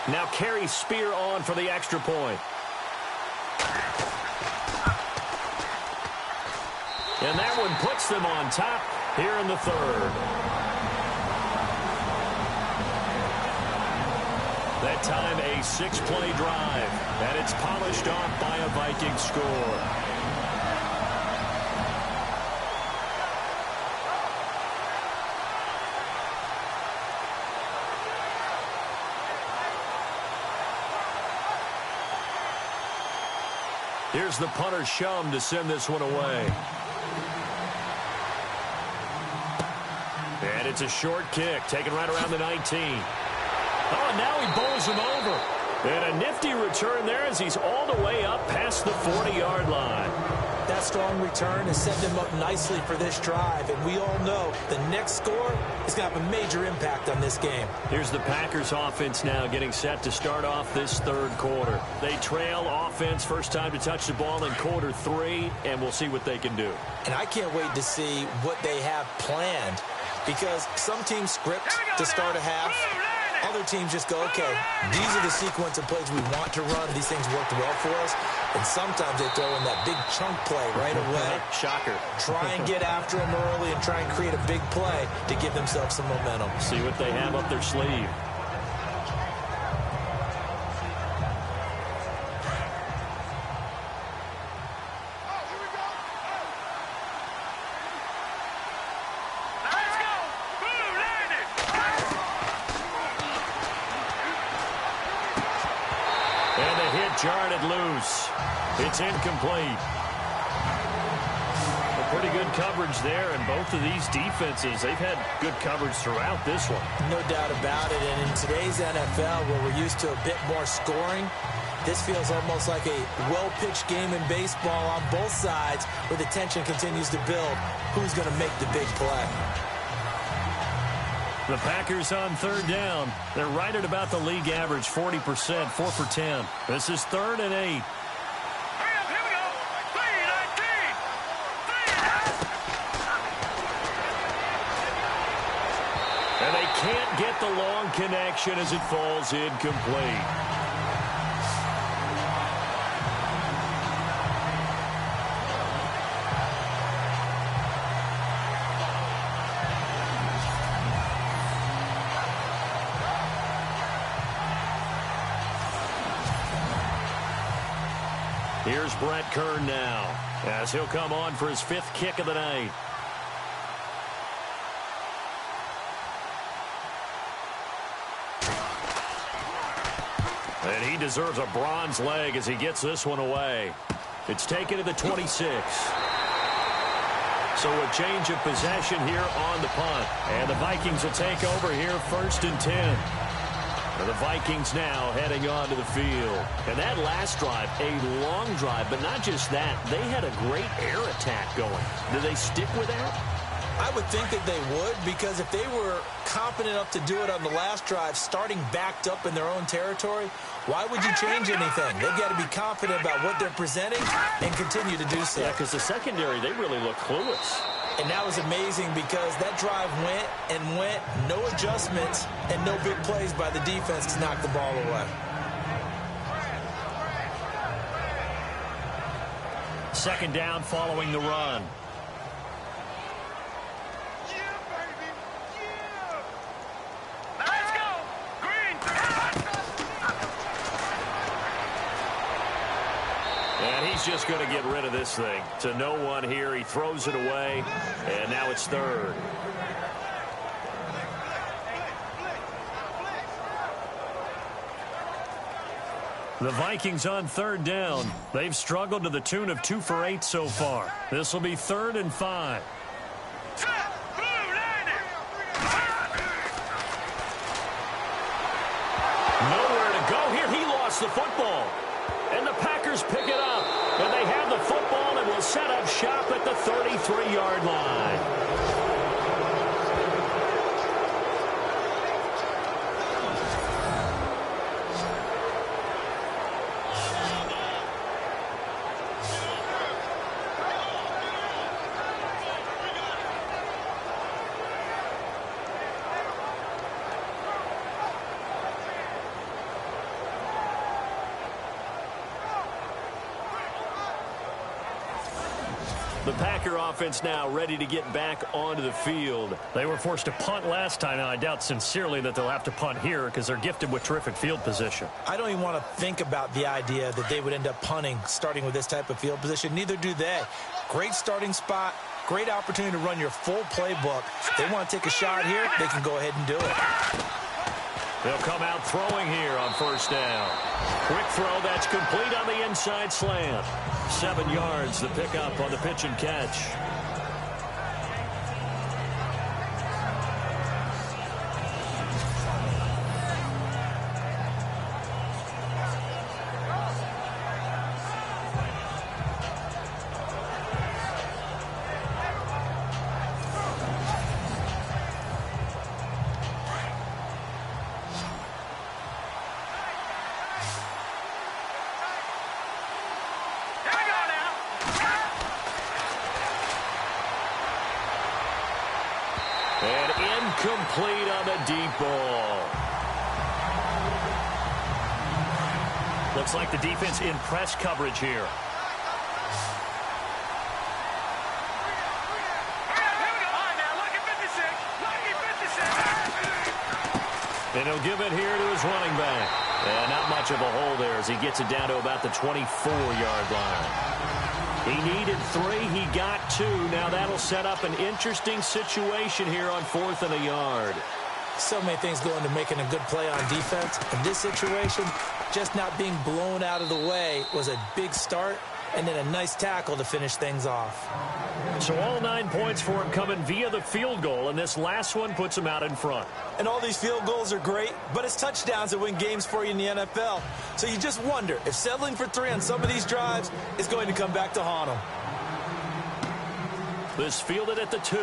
Now carry Spear on for the extra point. And that one puts them on top here in the third. That time a 6-play drive. And it's polished off by a Vikings score. Here's the punter Shum to send this one away. And it's a short kick, taken right around the 19. Oh, and now he bowls him over. And a nifty return there as he's all the way up past the 40-yard line. That strong return is setting him up nicely for this drive. And we all know the next score is going to have a major impact on this game. Here's the Packers offense now getting set to start off this third quarter. They trail offense, first time to touch the ball in quarter 3, and we'll see what they can do. And I can't wait to see what they have planned, because some teams script to start a half. Other teams just go, okay, these are the sequence of plays we want to run. These things worked well for us. And sometimes they throw in that big chunk play right away. Shocker. Try and get after them early and try and create a big play to give themselves some momentum. See what they have up their sleeve. Jarred it loose. It's incomplete. A pretty good coverage there, and both of these defenses, they've had good coverage throughout this one. No doubt about it, and in today's NFL, where we're used to a bit more scoring, this feels almost like a well-pitched game in baseball on both sides, where the tension continues to build. Who's going to make the big play? The Packers on third down. They're right at about the league average, 40%, 4 for 10. This is 3rd and 8. Here we go. 3-19. And they can't get the long connection as it falls incomplete. Here's Brett Kern now, as he'll come on for his 5th kick of the night. And he deserves a bronze leg as he gets this one away. It's taken to the 26. So a change of possession here on the punt. And the Vikings will take over here 1st and 10. And the Vikings now heading onto the field. And that last drive, a long drive, but not just that. They had a great air attack going. Do they stick with that? I would think that they would, because if they were confident enough to do it on the last drive, starting backed up in their own territory, why would you change anything? They've got to be confident about what they're presenting and continue to do so. Yeah, because the secondary, they really look clueless. And that was amazing because that drive went and went, no adjustments, and no big plays by the defense to knock the ball away. Second down following the run. And he's just going to get rid of this thing. To no one here. He throws it away. And now it's 3rd. The Vikings on 3rd down. They've struggled to the tune of 2 for 8 so far. This will be 3rd and 5. Nowhere to go here. He lost the football. And the Packers pick it up. And they have the football and will set up shop at the 33-yard line. The Packer offense now ready to get back onto the field. They were forced to punt last time. Now, I doubt sincerely that they'll have to punt here because they're gifted with terrific field position. I don't even want to think about the idea that they would end up punting starting with this type of field position. Neither do they. Great starting spot. Great opportunity to run your full playbook. If they want to take a shot here, they can go ahead and do it. They'll come out throwing here on 1st down. Quick throw that's complete on the inside slant. 7 yards, the pickup on the pitch and catch. And incomplete on the deep ball. Looks like the defense in press coverage here. And he'll give it here to his running back. And not much of a hole there as he gets it down to about the 24-yard line. He needed 3. He got 2. Now that'll set up an interesting situation here on 4th and a yard. So many things go into making a good play on defense. In this situation, just not being blown out of the way was a big start, and then a nice tackle to finish things off. So all 9 points for him coming via the field goal, and this last one puts him out in front. And all these field goals are great, but it's touchdowns that win games for you in the NFL. So you just wonder if settling for 3 on some of these drives is going to come back to haunt them. This fielded at the 2.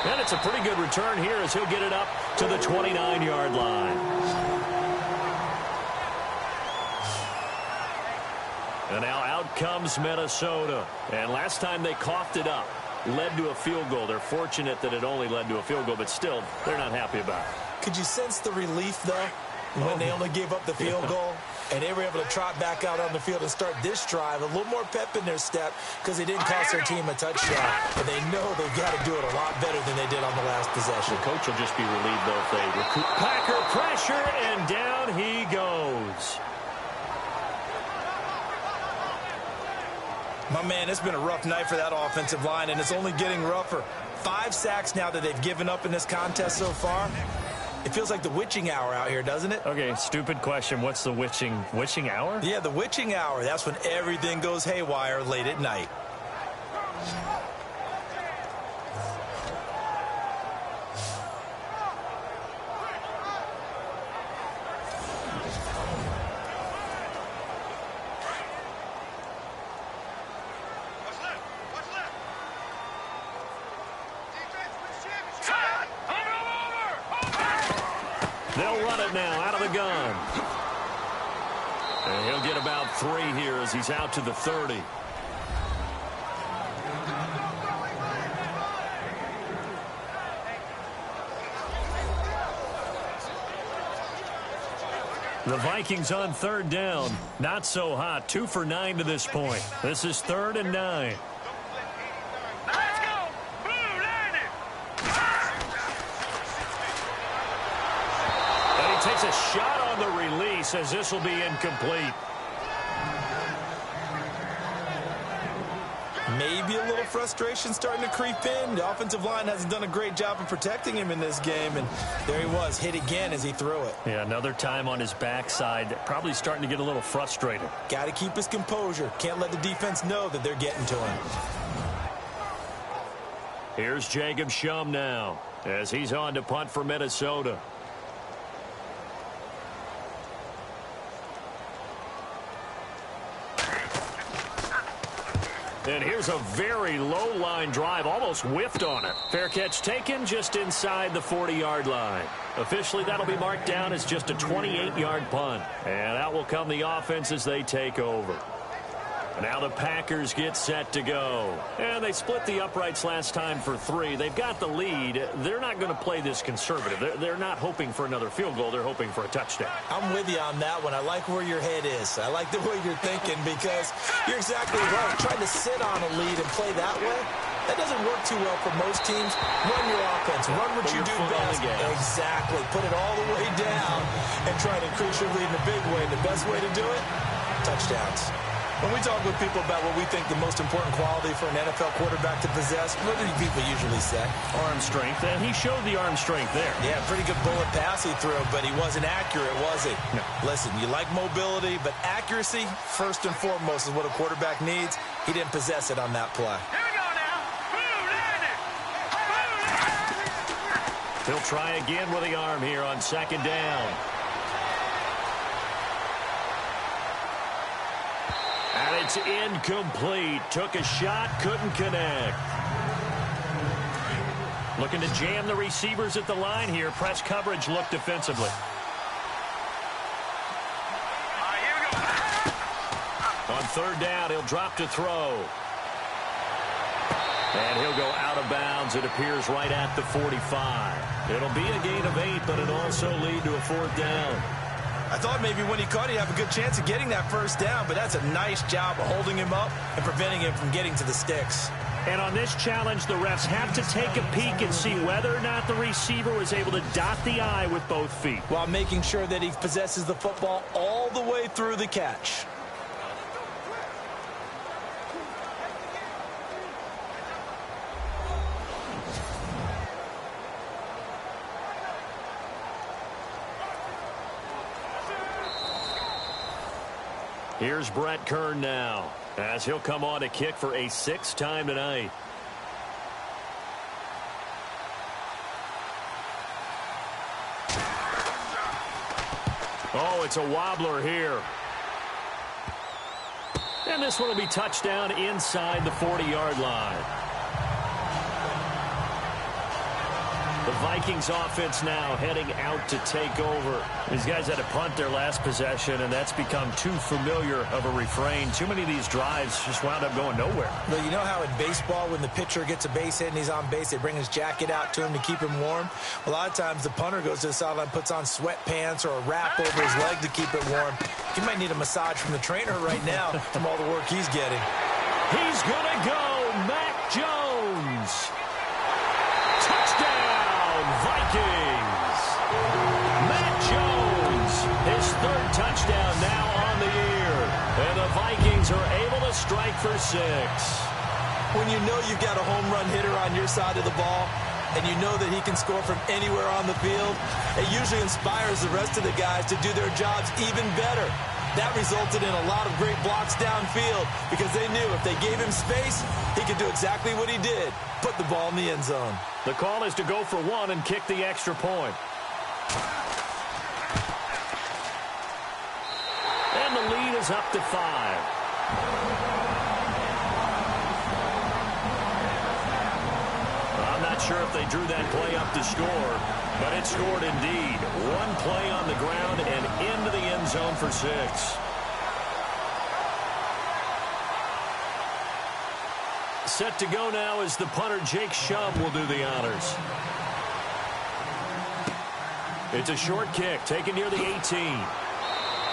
And it's a pretty good return here as he'll get it up to the 29-yard line. And now out comes Minnesota. And last time they coughed it up, led to a field goal. They're fortunate that it only led to a field goal, but still, they're not happy about it. Could you sense the relief, though, when they only gave up the field goal? And they were able to trot back out on the field and start this drive. A little more pep in their step because they didn't cost their team a touchdown. And they know they've got to do it a lot better than they did on the last possession. The coach will just be relieved, though, if they recruit. Packer pressure, and down he goes. My man, it's been a rough night for that offensive line, and it's only getting rougher. 5 sacks now that they've given up in this contest so far. It feels like the witching hour out here, doesn't it? Okay, stupid question. What's the witching hour? Yeah, the witching hour. That's when everything goes haywire late at night. They'll run it now out of the gun. And he'll get about 3 here as he's out to the 30. The Vikings on 3rd down. Not so hot. 2 for 9 to this point. This is 3rd and 9. Takes a shot on the release as this will be incomplete. Maybe a little frustration starting to creep in. The offensive line hasn't done a great job of protecting him in this game, and there he was, hit again as he threw it. Yeah, another time on his backside, probably starting to get a little frustrated. Got to keep his composure. Can't let the defense know that they're getting to him. Here's Jacob Shum now as he's on to punt for Minnesota. And here's a very low line drive, almost whiffed on it. Fair catch taken just inside the 40-yard line. Officially, that'll be marked down as just a 28-yard punt. And out will come the offense as they take over. Now the Packers get set to go. And they split the uprights last time for 3. They've got the lead. They're not going to play this conservative. They're not hoping for another field goal. They're hoping for a touchdown. I'm with you on that one. I like where your head is. I like the way you're thinking because you're exactly right. Trying to sit on a lead and play that way, that doesn't work too well for most teams. Run your offense. Run what you do best. Exactly. Put it all the way down and try to increase your lead in a big way. The best way to do it, touchdowns. When we talk with people about what we think the most important quality for an NFL quarterback to possess, what do people usually say? Arm strength, and he showed the arm strength there. Yeah, pretty good bullet pass he threw, but he wasn't accurate, was he? No. Listen, you like mobility, but accuracy, first and foremost, is what a quarterback needs. He didn't possess it on that play. Here we go now. He'll try again with the arm here on 2nd down. And it's incomplete. Took a shot, couldn't connect. Looking to jam the receivers at the line here. Press coverage look defensively. Here we go. On 3rd down, he'll drop to throw. And he'll go out of bounds, it appears, right at the 45. It'll be a gain of 8, but it'll also lead to a 4th down. I thought maybe when he caught, he'd have a good chance of getting that 1st down, but that's a nice job of holding him up and preventing him from getting to the sticks. And on this challenge, the refs have to take a peek and see whether or not the receiver was able to dot the I with both feet, while making sure that he possesses the football all the way through the catch. Here's Brett Kern now, as he'll come on to kick for a 6th time tonight. Oh, it's a wobbler here. And this one will be touchdown inside the 40-yard line. The Vikings offense now heading out to take over. These guys had to punt their last possession, and that's become too familiar of a refrain. Too many of these drives just wound up going nowhere. But you know how in baseball, when the pitcher gets a base hit and he's on base, they bring his jacket out to him to keep him warm? A lot of times the punter goes to the sideline, puts on sweatpants or a wrap over his leg to keep it warm. He might need a massage from the trainer right now from all the work he's getting. He's going to go. Mac Jones. Touchdown. Vikings. Matt Jones, his 3rd touchdown now on the year. And the Vikings are able to strike for 6. When you know you've got a home run hitter on your side of the ball, and you know that he can score from anywhere on the field, it usually inspires the rest of the guys to do their jobs even better. That resulted in a lot of great blocks downfield because they knew if they gave him space, he could do exactly what he did, put the ball in the end zone. The call is to go for one and kick the extra point. And the lead is up to 5. I'm not sure if they drew that play up to score, but it scored indeed. One play on the ground and into the end zone for 6. Set to go now is the punter Jake Shum will do the honors. It's a short kick taken near the 18.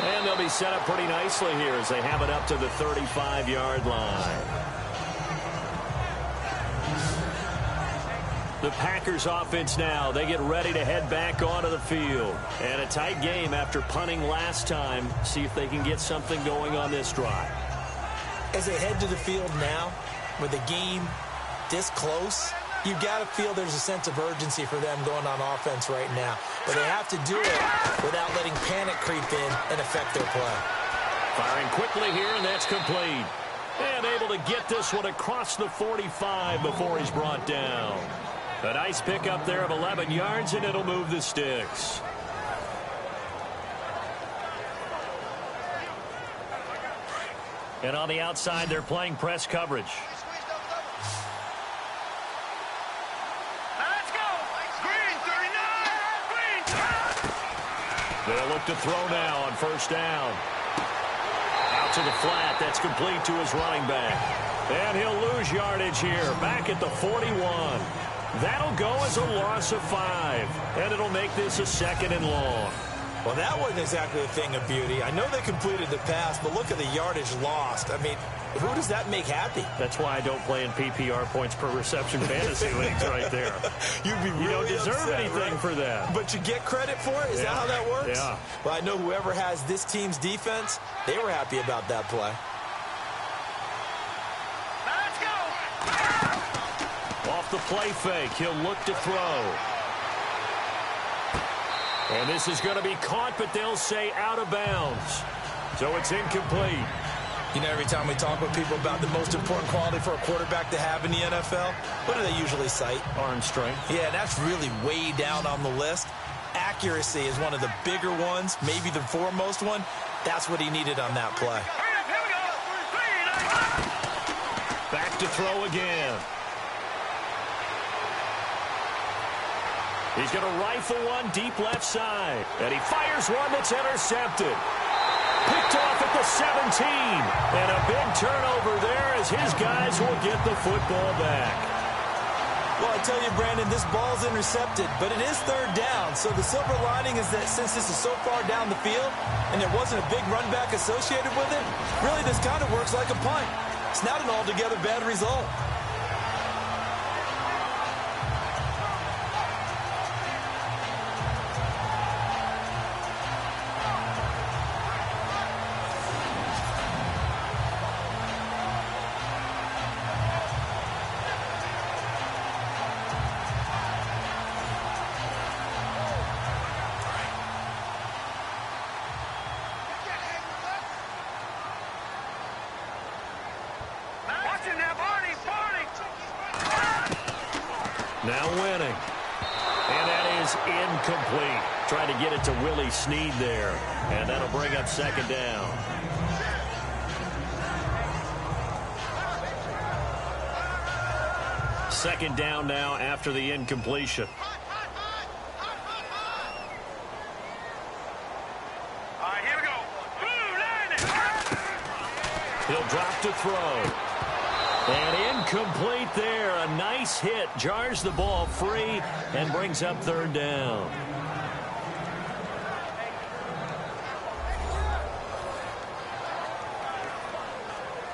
And they'll be set up pretty nicely here as they have it up to the 35-yard line. The Packers offense now, they get ready to head back onto the field. And a tight game after punting last time. See if they can get something going on this drive. As they head to the field now, with the game this close, you've got to feel there's a sense of urgency for them going on offense right now. But they have to do it without letting panic creep in and affect their play. Firing quickly here, and that's complete. And able to get this one across the 45 before he's brought down. A nice pickup there of 11 yards, and it'll move the sticks. And on the outside, they're playing press coverage. Let's go. Green 39. Green. They'll look to throw now on first down. Out to the flat. That's complete to his running back. And he'll lose yardage here. Back at the 41. That'll go as a loss of 5. And it'll make this a 2nd and long. Well, that wasn't exactly a thing of beauty. I know they completed the pass, but look at the yardage lost. I mean, who does that make happy? That's why I don't play in PPR points per reception fantasy leagues right there. You'd be really You don't deserve upset, anything right? for that. But you get credit for it? Is that how that works? Yeah. Well, I know whoever has this team's defense, they were happy about that play. Let's go. Off the play fake, he'll look to throw. And this is going to be caught, but they'll say out of bounds. So it's incomplete. You know, every time we talk with people about the most important quality for a quarterback to have in the NFL, what do they usually cite? Arm strength. Yeah, that's really way down on the list. Accuracy is one of the bigger ones, maybe the foremost one. That's what he needed on that play. Here we go. Back to throw again. He's going to rifle one deep left side. And he fires one that's intercepted. Picked off at the 17. And a big turnover there as his guys will get the football back. Well, I tell you, Brandon, this ball's intercepted, but it is 3rd down. So the silver lining is that since this is so far down the field and there wasn't a big run back associated with it, really this kind of works like a punt. It's not an altogether bad result. Watching that, Barney. Now winning. And that is incomplete. Trying to get it to Willie Snead there. And that'll bring up 2nd down. Second down now after the incompletion. All right, here we go. He'll drop to throw. And incomplete there. A nice hit. Jars the ball free and brings up 3rd down.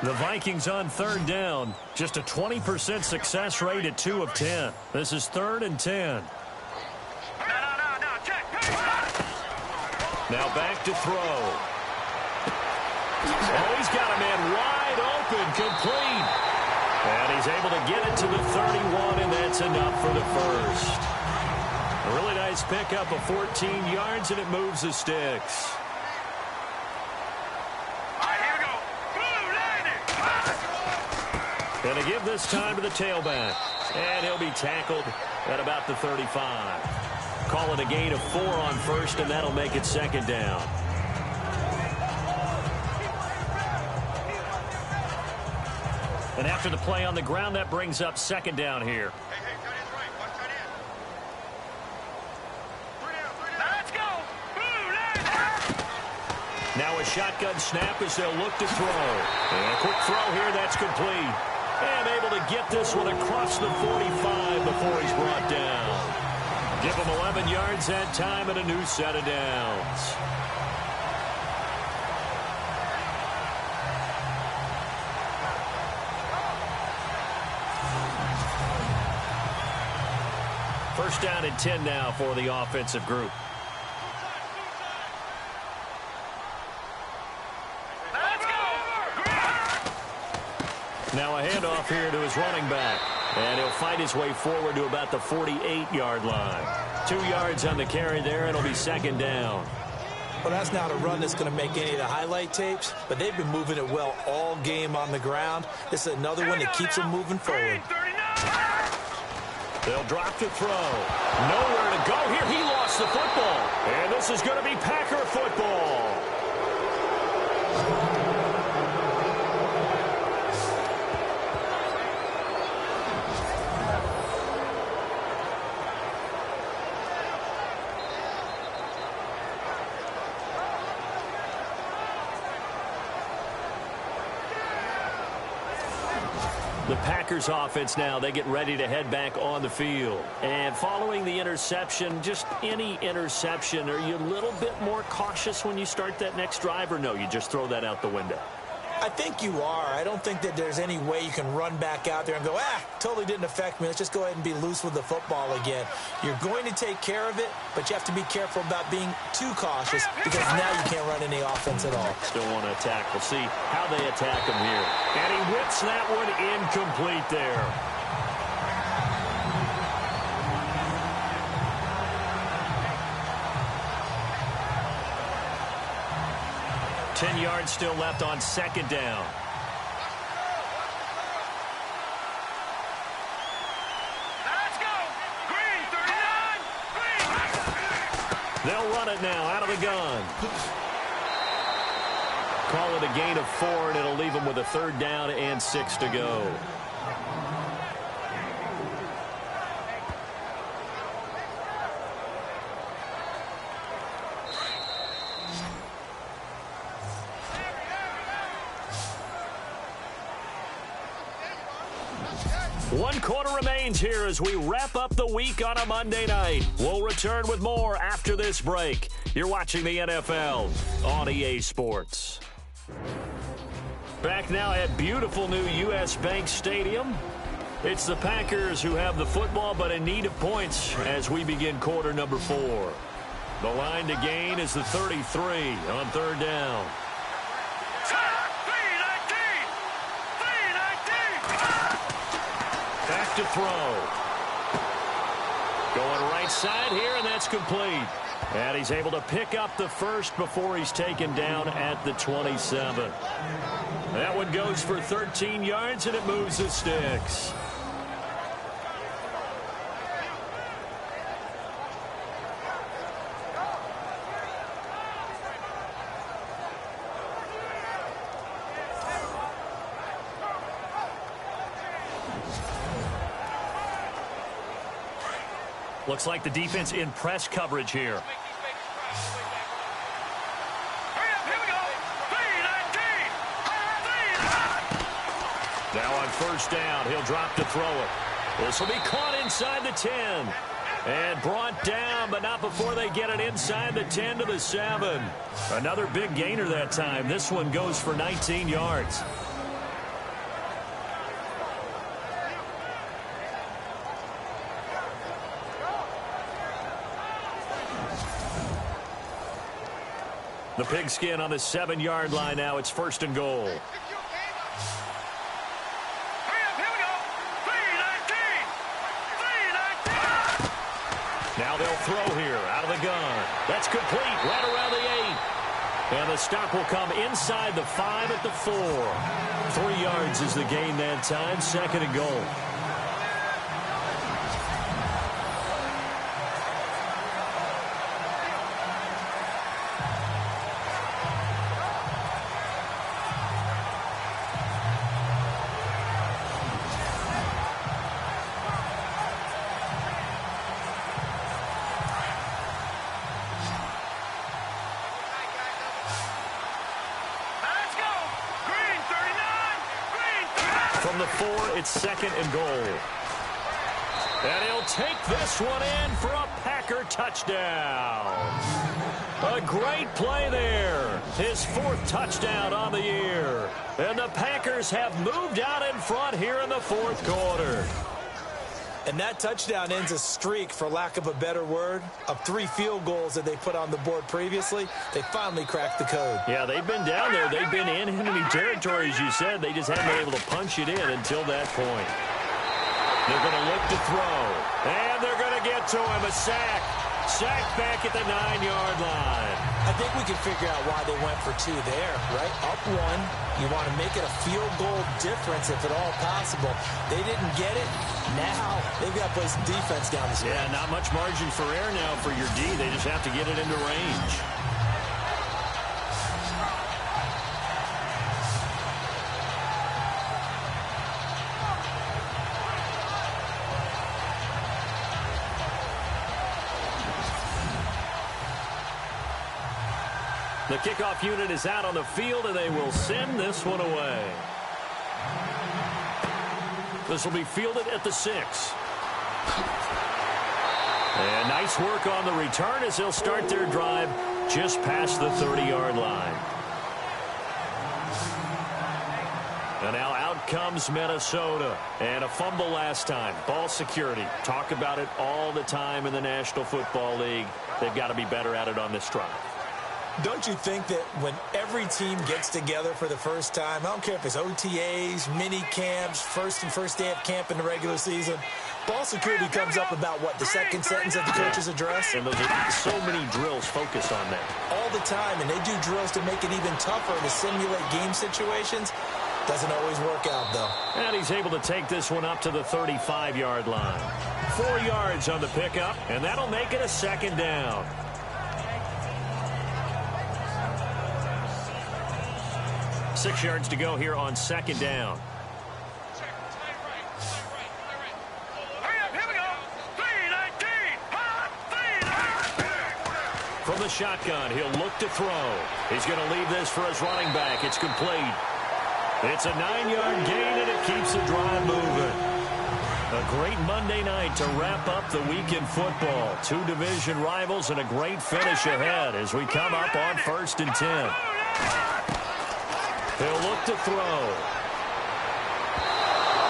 The Vikings on 3rd down. Just a 20% success rate at 2 of 10. This is 3rd and 10. No, check. Now back to throw. Oh, he's got a man wide open, complete. And he's able to get it to the 31, and that's enough for the first. A really nice pickup of 14 yards, and it moves the sticks. And to give this time to the tailback. And he'll be tackled at about the 35. Call it a gain of 4 on first, and that'll make it second down. And after the play on the ground, that brings up second down here. Now a shotgun snap as they'll look to throw. And a quick throw here, that's complete. And able to get this one across the 45 before he's brought down. Give him 11 yards that time and a new set of downs. First down and 10 now for the offensive group. Now a handoff here to his running back. And he'll fight his way forward to about the 48-yard line. 2 yards on the carry there, and it'll be second down. Well, that's not a run that's going to make any of the highlight tapes, but they've been moving it well all game on the ground. This is another one that keeps them moving forward. They'll drop to throw. Nowhere to go here. He lost the football. And this is going to be Packer football. The Packers offense now, they get ready to head back on the field. And following the interception, just any interception, are you a little bit more cautious when you start that next drive, or no, you just throw that out the window? I think you are. I don't think that there's any way you can run back out there and go, totally didn't affect me. Let's just go ahead and be loose with the football again. You're going to take care of it, but you have to be careful about being too cautious because now you can't run any offense at all. Still want to attack. We'll see how they attack him here. And he whips that one incomplete there. Ten yards still left on second down. Let's go! Green, 39! Green! They'll run it now out of the gun. Call it a gain of 4, and it'll leave them with a third down and 6 to go. One quarter remains here as we wrap up the week on a Monday night. We'll return with more after this break. You're watching the NFL on EA Sports. Back now at beautiful new U.S. Bank Stadium. It's the Packers who have the football but in need of points as we begin quarter number 4. The line to gain is the 33 on third down. Back to throw. Going right side here, and that's complete. And he's able to pick up the first before he's taken down at the 27. That one goes for 13 yards, and it moves the sticks. Looks like the defense in press coverage here. Now on first down, he'll drop to throw it. This will be caught inside the 10. And brought down, but not before they get it inside the 10 to the 7. Another big gainer that time. This one goes for 19 yards. The pigskin on the 7-yard line now. It's first and goal. Here we Now they'll throw here out of the gun. That's complete right around the 8. And the stop will come inside the 5 at the 4. 3 yards is the gain that time. 2nd and goal. From the 4, it's 2nd and goal. And he'll take this one in for a Packer touchdown. A great play there. His 4th touchdown on the year. And the Packers have moved out in front here in the 4th quarter. And that touchdown ends a streak, for lack of a better word, of 3 field goals that they put on the board previously. They finally cracked the code. Yeah, they've been down there. They've been in enemy territory, as you said. They just haven't been able to punch it in until that point. They're going to look to throw. And they're going to get to him. A sack. Sack back at the 9-yard line. I think we can figure out why they went for 2 there, right? Up 1. You want to make it a field goal difference if at all possible. They didn't get it. Now they've got to play some defense down the stretch. Yeah, not much margin for error now for your D. They just have to get it into range. The kickoff unit is out on the field, and they will send this one away. This will be fielded at the 6. And nice work on the return as they'll start their drive just past the 30-yard line. And now out comes Minnesota. And a fumble last time. Ball security. Talk about it all the time in the National Football League. They've got to be better at it on this drive. Don't you think that when every team gets together for the first time, I don't care if it's OTAs, mini camps, first day of camp in the regular season, ball security comes up about, what, the second sentence of the coach's address? And those are so many drills focused on that. All the time, and they do drills to make it even tougher to simulate game situations. Doesn't always work out, though. And he's able to take this one up to the 35-yard line. 4 yards on the pickup, and that'll make it a 2nd down. Six yards to go here on 2nd down. From the shotgun, he'll look to throw. He's going to leave this for his running back. It's complete. It's a 9-yard gain, and it keeps the drive moving. A great Monday night to wrap up the week in football. 2 division rivals and a great finish ahead as we come up on 1st and 10. He'll look to throw.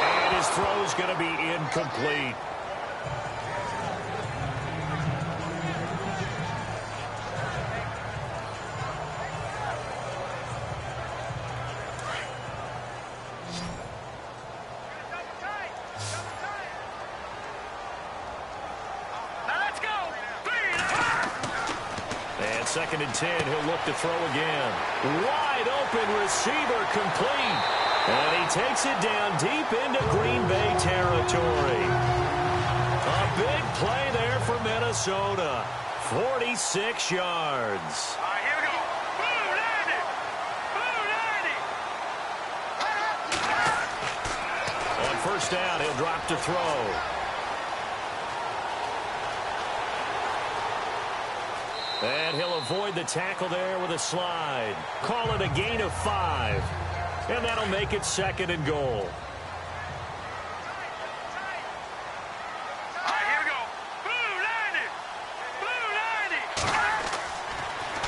And his throw is going to be incomplete. And 2nd and 10, he'll look to throw again. Wide open receiver, complete. And he takes it down deep into Green Bay territory. A big play there for Minnesota. 46 yards. All right, here we go. Blue 90. Blue 90. On 1st down, he'll drop to throw. And he'll avoid the tackle there with a slide. Call it a gain of 5. And that'll make it 2nd and goal. All right, here we go. Blue 90. Blue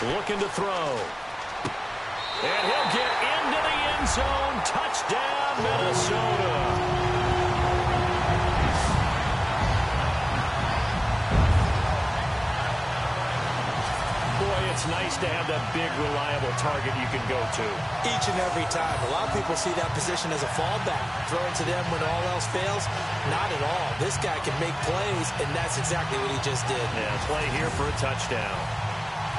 90. Looking to throw. And he'll get into the end zone. Touchdown, Minnesota. it's nice to have that big, reliable target you can go to. Each and every time. A lot of people see that position as a fallback. Throwing to them when all else fails. Not at all. This guy can make plays, and that's exactly what he just did. Yeah, play here for a touchdown.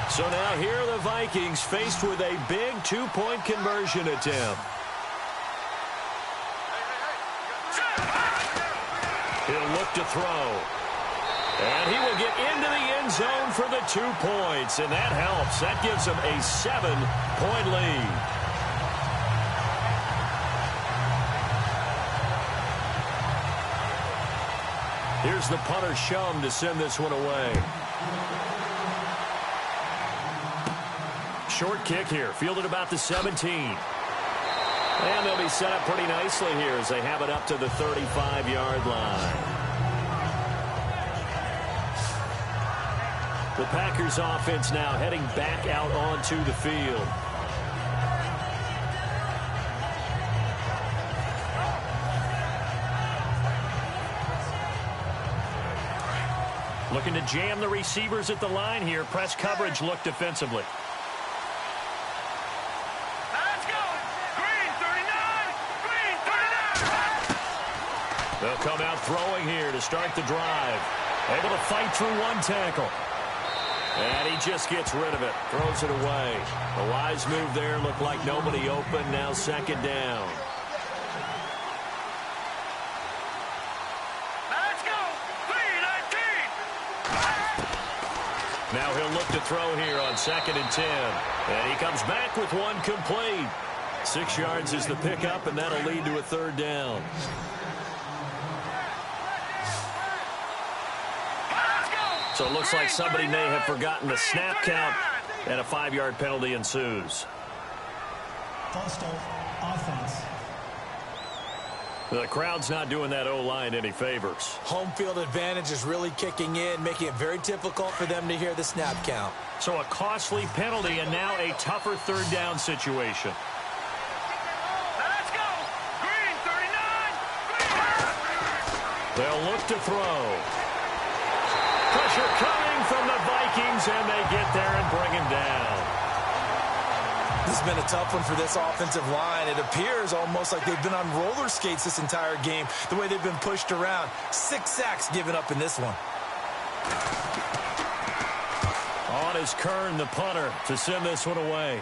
So now here are the Vikings faced with a big two-point conversion attempt. He'll look to throw. And he will get into the end zone for the 2 points. And that helps. That gives him a 7-point lead. Here's the punter Shum to send this one away. Short kick here, fielded about the 17. And they'll be set up pretty nicely here as they have it up to the 35-yard line. The Packers offense now heading back out onto the field. Looking to jam the receivers at the line here. Press coverage look defensively. Let's go. Green 39. Green 39. They'll come out throwing here to start the drive. Able to fight through one tackle. And he just gets rid of it. Throws it away. A wise move there. Looked like nobody open. Now second down. Now he'll look to throw here on 2nd and 10. And he comes back with one complete. 6 yards is the pickup, and that'll lead to a 3rd down. So it looks like somebody may have forgotten the snap count, and a 5-yard penalty ensues. False start, offense. The crowd's not doing that O-line any favors. Home field advantage is really kicking in, making it very difficult for them to hear the snap count. So a costly penalty and now a tougher 3rd down situation. Let's go. Green 39. Green. They'll look to throw. Pressure coming from the Vikings, and they get there and bring him down. This has been a tough one for this offensive line. It appears almost like they've been on roller skates this entire game, the way they've been pushed around. 6 sacks given up in this one. On is Kern, the punter, to send this one away.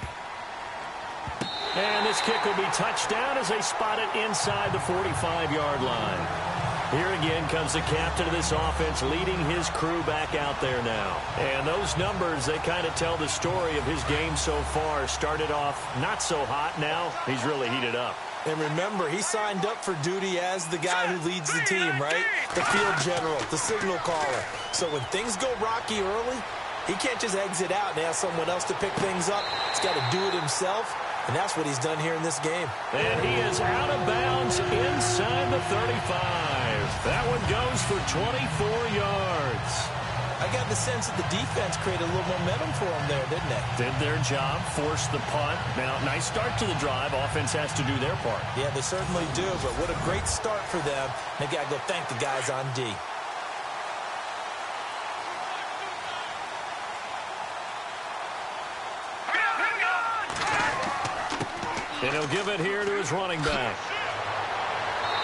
And this kick will be touched down as they spot it inside the 45-yard line. Here again comes the captain of this offense leading his crew back out there now. And those numbers, they kind of tell the story of his game so far. Started off not so hot. Now he's really heated up. And remember, he signed up for duty as the guy who leads the team, right? The field general, the signal caller. So when things go rocky early, he can't just exit out and ask someone else to pick things up. He's got to do it himself. And that's what he's done here in this game. And he is out of bounds inside the 35. That one goes for 24 yards. I got the sense that the defense created a little momentum for them there, didn't they? Did their job, forced the punt. Now, nice start to the drive. Offense has to do their part. Yeah, they certainly do. But what a great start for them. They got to go thank the guys on D. And he'll give it here to his running back.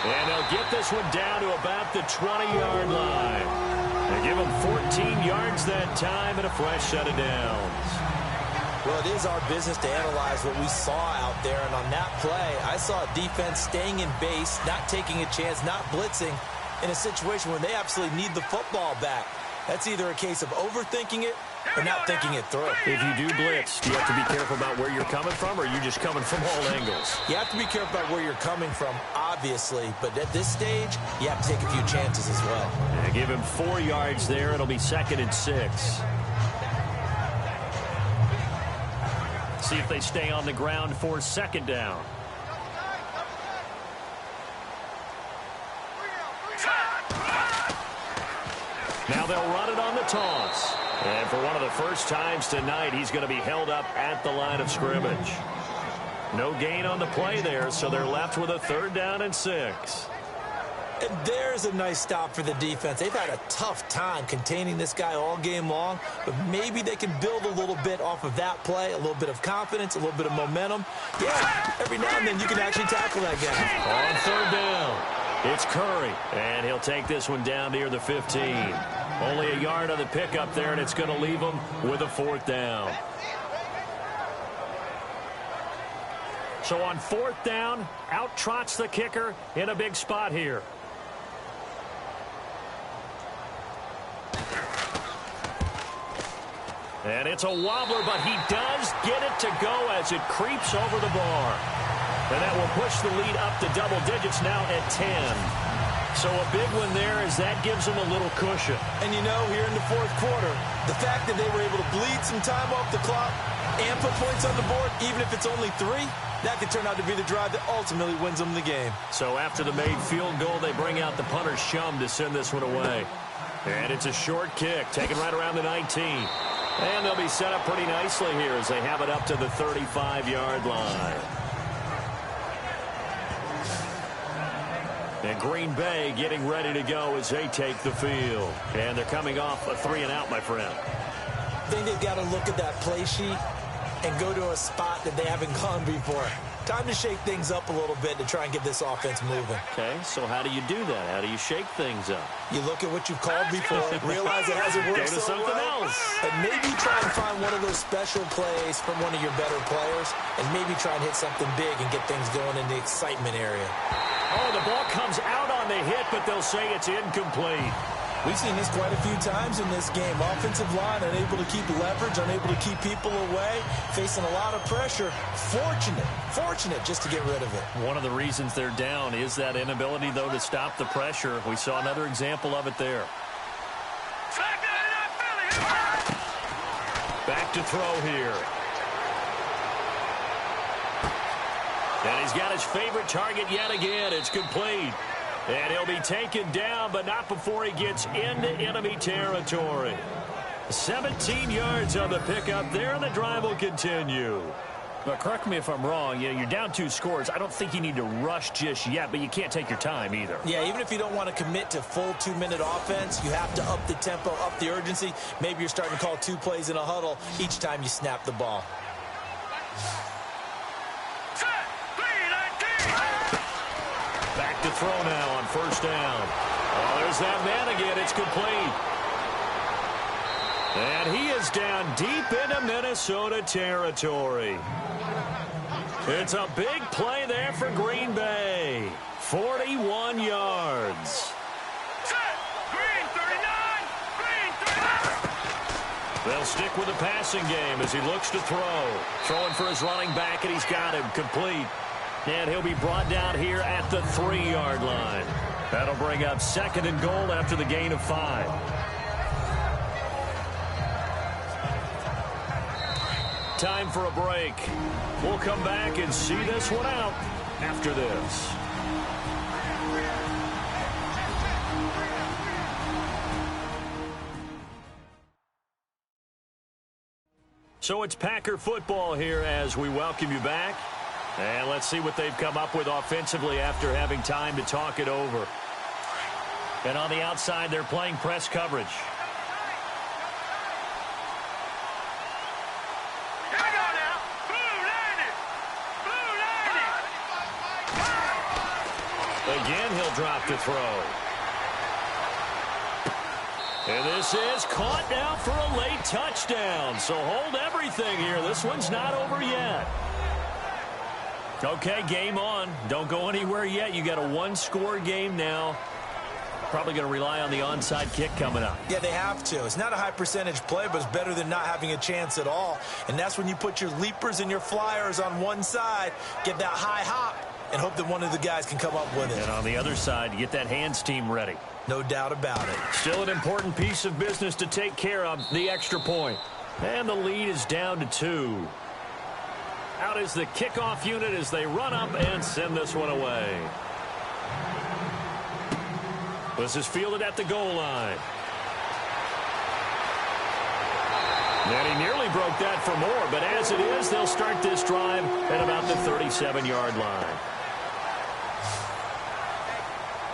And they'll get this one down to about the 20-yard line. They give him 14 yards that time and a fresh set of downs. Well, it is our business to analyze what we saw out there. And on that play, I saw a defense staying in base, not taking a chance, not blitzing in a situation where they absolutely need the football back. That's either a case of overthinking it or not thinking it through. If you do blitz, do you have to be careful about where you're coming from, or are you just coming from all angles? You have to be careful about where you're coming from, obviously. But at this stage, you have to take a few chances as well. And give him 4 yards there. It'll be 2nd and 6. See if they stay on the ground for 2nd down. Now they'll run it on the toss. And for one of the first times tonight, he's going to be held up at the line of scrimmage. No gain on the play there, so they're left with a 3rd down and 6. And there's a nice stop for the defense. They've had a tough time containing this guy all game long, but maybe they can build a little bit off of that play, a little bit of confidence, a little bit of momentum. Yeah, every now and then you can actually tackle that guy. On third down, it's Curry, and he'll take this one down near the 15. Only a yard on the pickup there, and it's going to leave him with a fourth down. So on fourth down, out trots the kicker in a big spot here. And it's a wobbler, but he does get it to go as it creeps over the bar. And that will push the lead up to double digits now at 10. So a big one there as that gives them a little cushion. And you know, here in the fourth quarter, the fact that they were able to bleed some time off the clock and put points on the board, even if it's only 3, that could turn out to be the drive that ultimately wins them the game. So after the made field goal, they bring out the punter's chum to send this one away. And it's a short kick, taken right around the 19. And they'll be set up pretty nicely here as they have it up to the 35-yard line. And Green Bay getting ready to go as they take the field. And they're coming off a 3-and-out, my friend. I think they've got to look at that play sheet and go to a spot that they haven't gone before. Time to shake things up a little bit to try and get this offense moving. Okay, so how do you do that? How do you shake things up? You look at what you've called before, realize it hasn't worked Go to something else. and maybe try and find one of those special plays from one of your better players, and maybe try and hit something big and get things going in the excitement area. Oh, the ball comes out on the hit, but they'll say it's incomplete. We've seen this quite a few times in this game. Offensive line unable to keep leverage, unable to keep people away, facing a lot of pressure. Fortunate just to get rid of it. One of the reasons they're down is that inability, though, to stop the pressure. We saw another example of it there. Back to throw here. And he's got his favorite target yet again. It's complete. And he'll be taken down, but not before he gets into enemy territory. 17 yards on the pickup there, and the drive will continue. But correct me if I'm wrong. You're down 2 scores. I don't think you need to rush just yet, but you can't take your time either. Yeah, even if you don't want to commit to full 2-minute offense, you have to up the tempo, up the urgency. Maybe you're starting to call 2 plays in a huddle each time you snap the ball. Back to throw now on first down. Oh, there's that man again. It's complete. And he is down deep into Minnesota territory. It's a big play there for Green Bay. 41 yards. Green 39! Green 39! They'll stick with the passing game as he looks to throw. Throwing for his running back, and he's got him complete. And he'll be brought down here at the 3-yard line. That'll bring up 2nd and goal after the gain of 5. Time for a break. We'll come back and see this one out after this. So it's Packer football here as we welcome you back. And let's see what they've come up with offensively after having time to talk it over. And on the outside, they're playing press coverage. Here we go now. Blue landed. Again, he'll drop to throw. And this is caught now for a late touchdown. So hold everything here. This one's not over yet. Okay, game on. Don't go anywhere yet. You got a 1-score game now. Probably going to rely on the onside kick coming up. Yeah, they have to. It's not a high percentage play, but it's better than not having a chance at all. And that's when you put your leapers and your flyers on one side, get that high hop, and hope that one of the guys can come up with it. And on the other side, you get that hands team ready. No doubt about it. Still an important piece of business to take care of, the extra point. And the lead is down to 2. Out is the kickoff unit as they run up and send this one away. This is fielded at the goal line. And he nearly broke that for more, but as it is, they'll start this drive at about the 37-yard line.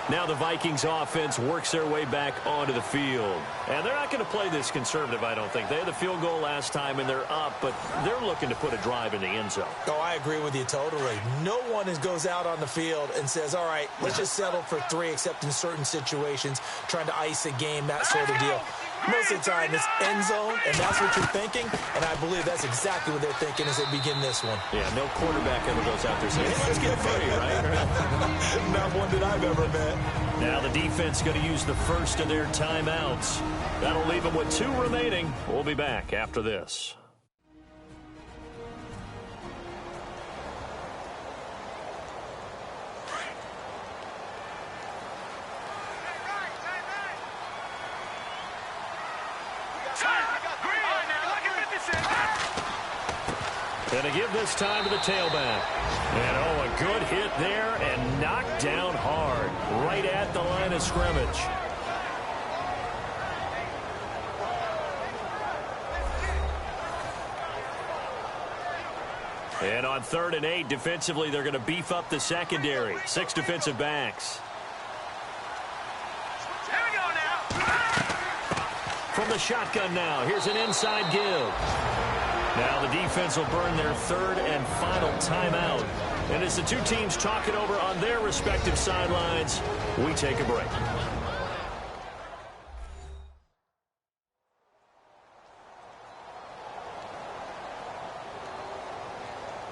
Now the Vikings offense works their way back onto the field. And they're not going to play this conservative, I don't think. They had the field goal last time, and they're up, but they're looking to put a drive in the end zone. Oh, I agree with you totally. No one goes out on the field and says, all right, let's just settle for 3, except in certain situations, trying to ice a game, that sort of deal. Most of the time, it's end zone, and that's what you're thinking, and I believe that's exactly what they're thinking as they begin this one. Yeah, no quarterback ever goes out there saying, hey, let's get 3, right? Not one that I've ever met. Now the defense going to use the first of their timeouts. That'll leave them with 2 remaining. We'll be back after this. And to give this time to the tailback. And, oh, a good hit there and knocked down hard right at the line of scrimmage. And on 3rd and 8, defensively, they're going to beef up the secondary. 6 defensive backs. Here we go now. From the shotgun now, here's an inside give. Now the defense will burn their 3rd and final timeout. And as the 2 teams talk it over on their respective sidelines, we take a break.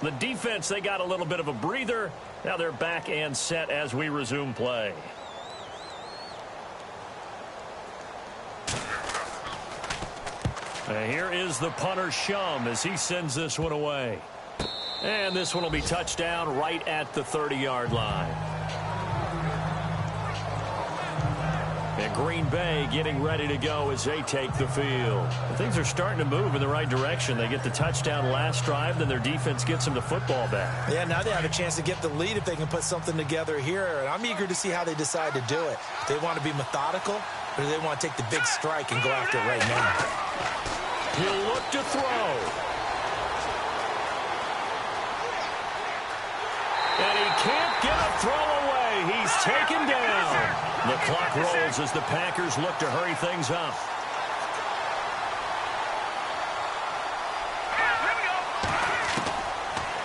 The defense, they got a little bit of a breather. Now they're back and set as we resume play. And here is the punter, Shum, as he sends this one away. And this one will be touchdown right at the 30-yard line. And Green Bay getting ready to go as they take the field. And things are starting to move in the right direction. They get the touchdown last drive, then their defense gets them the football back. Yeah, now they have a chance to get the lead if they can put something together here. And I'm eager to see how they decide to do it. Do they want to be methodical, or do they want to take the big strike and go after it right now? He'll look to throw. And he can't get a throw away. He's taken down. The clock rolls as the Packers look to hurry things up.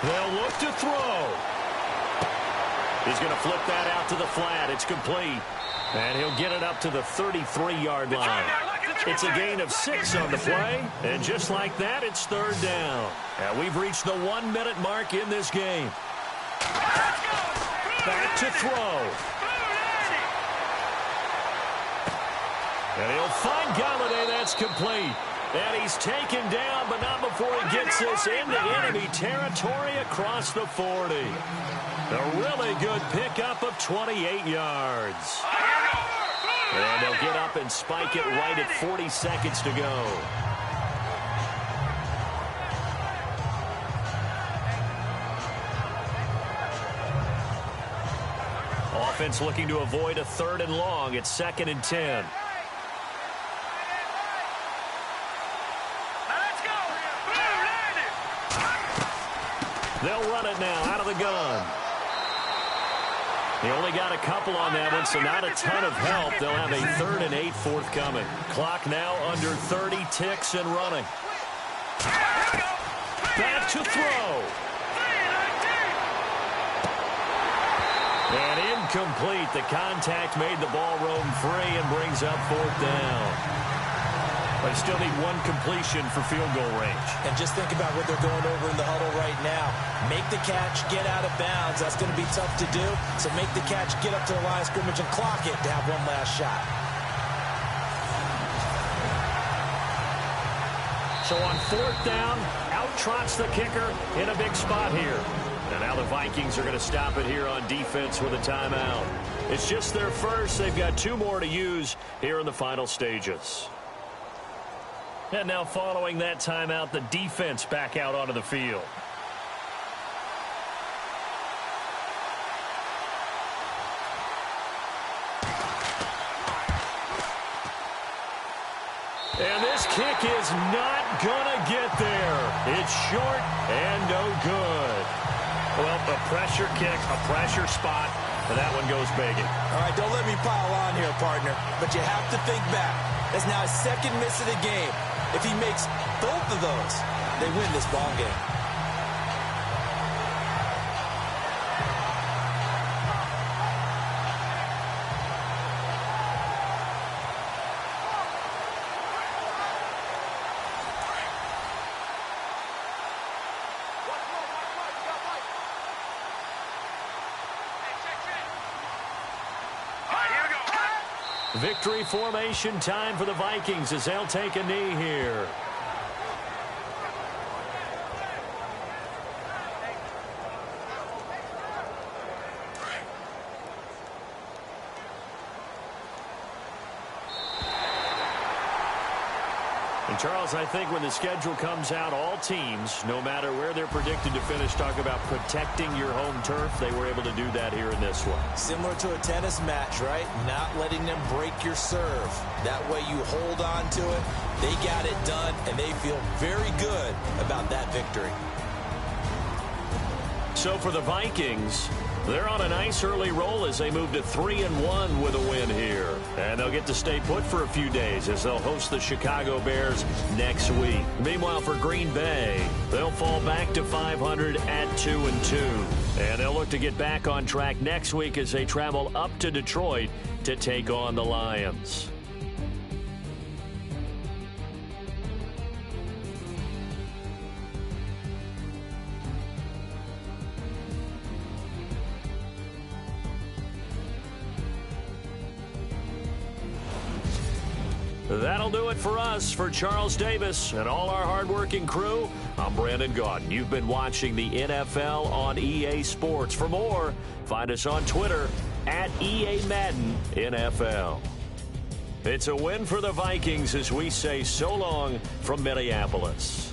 They'll look to throw. He's going to flip that out to the flat. It's complete. And he'll get it up to the 33-yard line. It's a gain of 6 on the play. And just like that, it's 3rd down. And we've reached the 1-minute mark in this game. Back to throw. And he'll find Galladay. That's complete. And he's taken down, but not before he gets this into enemy territory across the 40. A really good pickup of 28 yards. And they'll get up and spike it right at 40 seconds to go. Offense looking to avoid a 3rd and long. It's 2nd and 10. They'll run it now out of the gun. He only got a couple on that one, so not a ton of help. They'll have a 3rd and 8 forthcoming. Clock now under 30 ticks and running. Back to throw. And incomplete. The contact made the ball roam free and brings up 4th down. They still need 1 completion for field goal range. And just think about what they're going over in the huddle right now. Make the catch, get out of bounds. That's going to be tough to do. So make the catch, get up to the line of scrimmage, and clock it to have 1 last shot. So on 4th down, out trots the kicker in a big spot here. And now the Vikings are going to stop it here on defense with a timeout. It's just their first. They've got 2 more to use here in the final stages. And now following that timeout, the defense back out onto the field. And this kick is not going to get there. It's short and no good. Well, a pressure kick, a pressure spot, And that one goes begging. All right, don't let me pile on here, partner. But you have to think back. That's now his second miss of the game. If he makes both of those, they win this ball game. Victory formation time for the Vikings as they'll take a knee here. And Charles, I think when the schedule comes out, all teams, no matter where they're predicted to finish, talk about protecting your home turf. They were able to do that here in this one. Similar to a tennis match, right? Not letting them break your serve. That way you hold on to it. They got it done, and they feel very good about that victory. So for the Vikings, they're on a nice early roll as they move to 3-1 with a win here. And they'll get to stay put for a few days as they'll host the Chicago Bears next week. Meanwhile, for Green Bay, they'll fall back to 500 at 2-2. And they'll look to get back on track next week as they travel up to Detroit to take on the Lions. That'll do it for us. For Charles Davis and all our hardworking crew, I'm Brandon Gaudin. You've been watching the NFL on EA Sports. For more, find us on Twitter at EA Madden NFL. It's a win for the Vikings as we say so long from Minneapolis.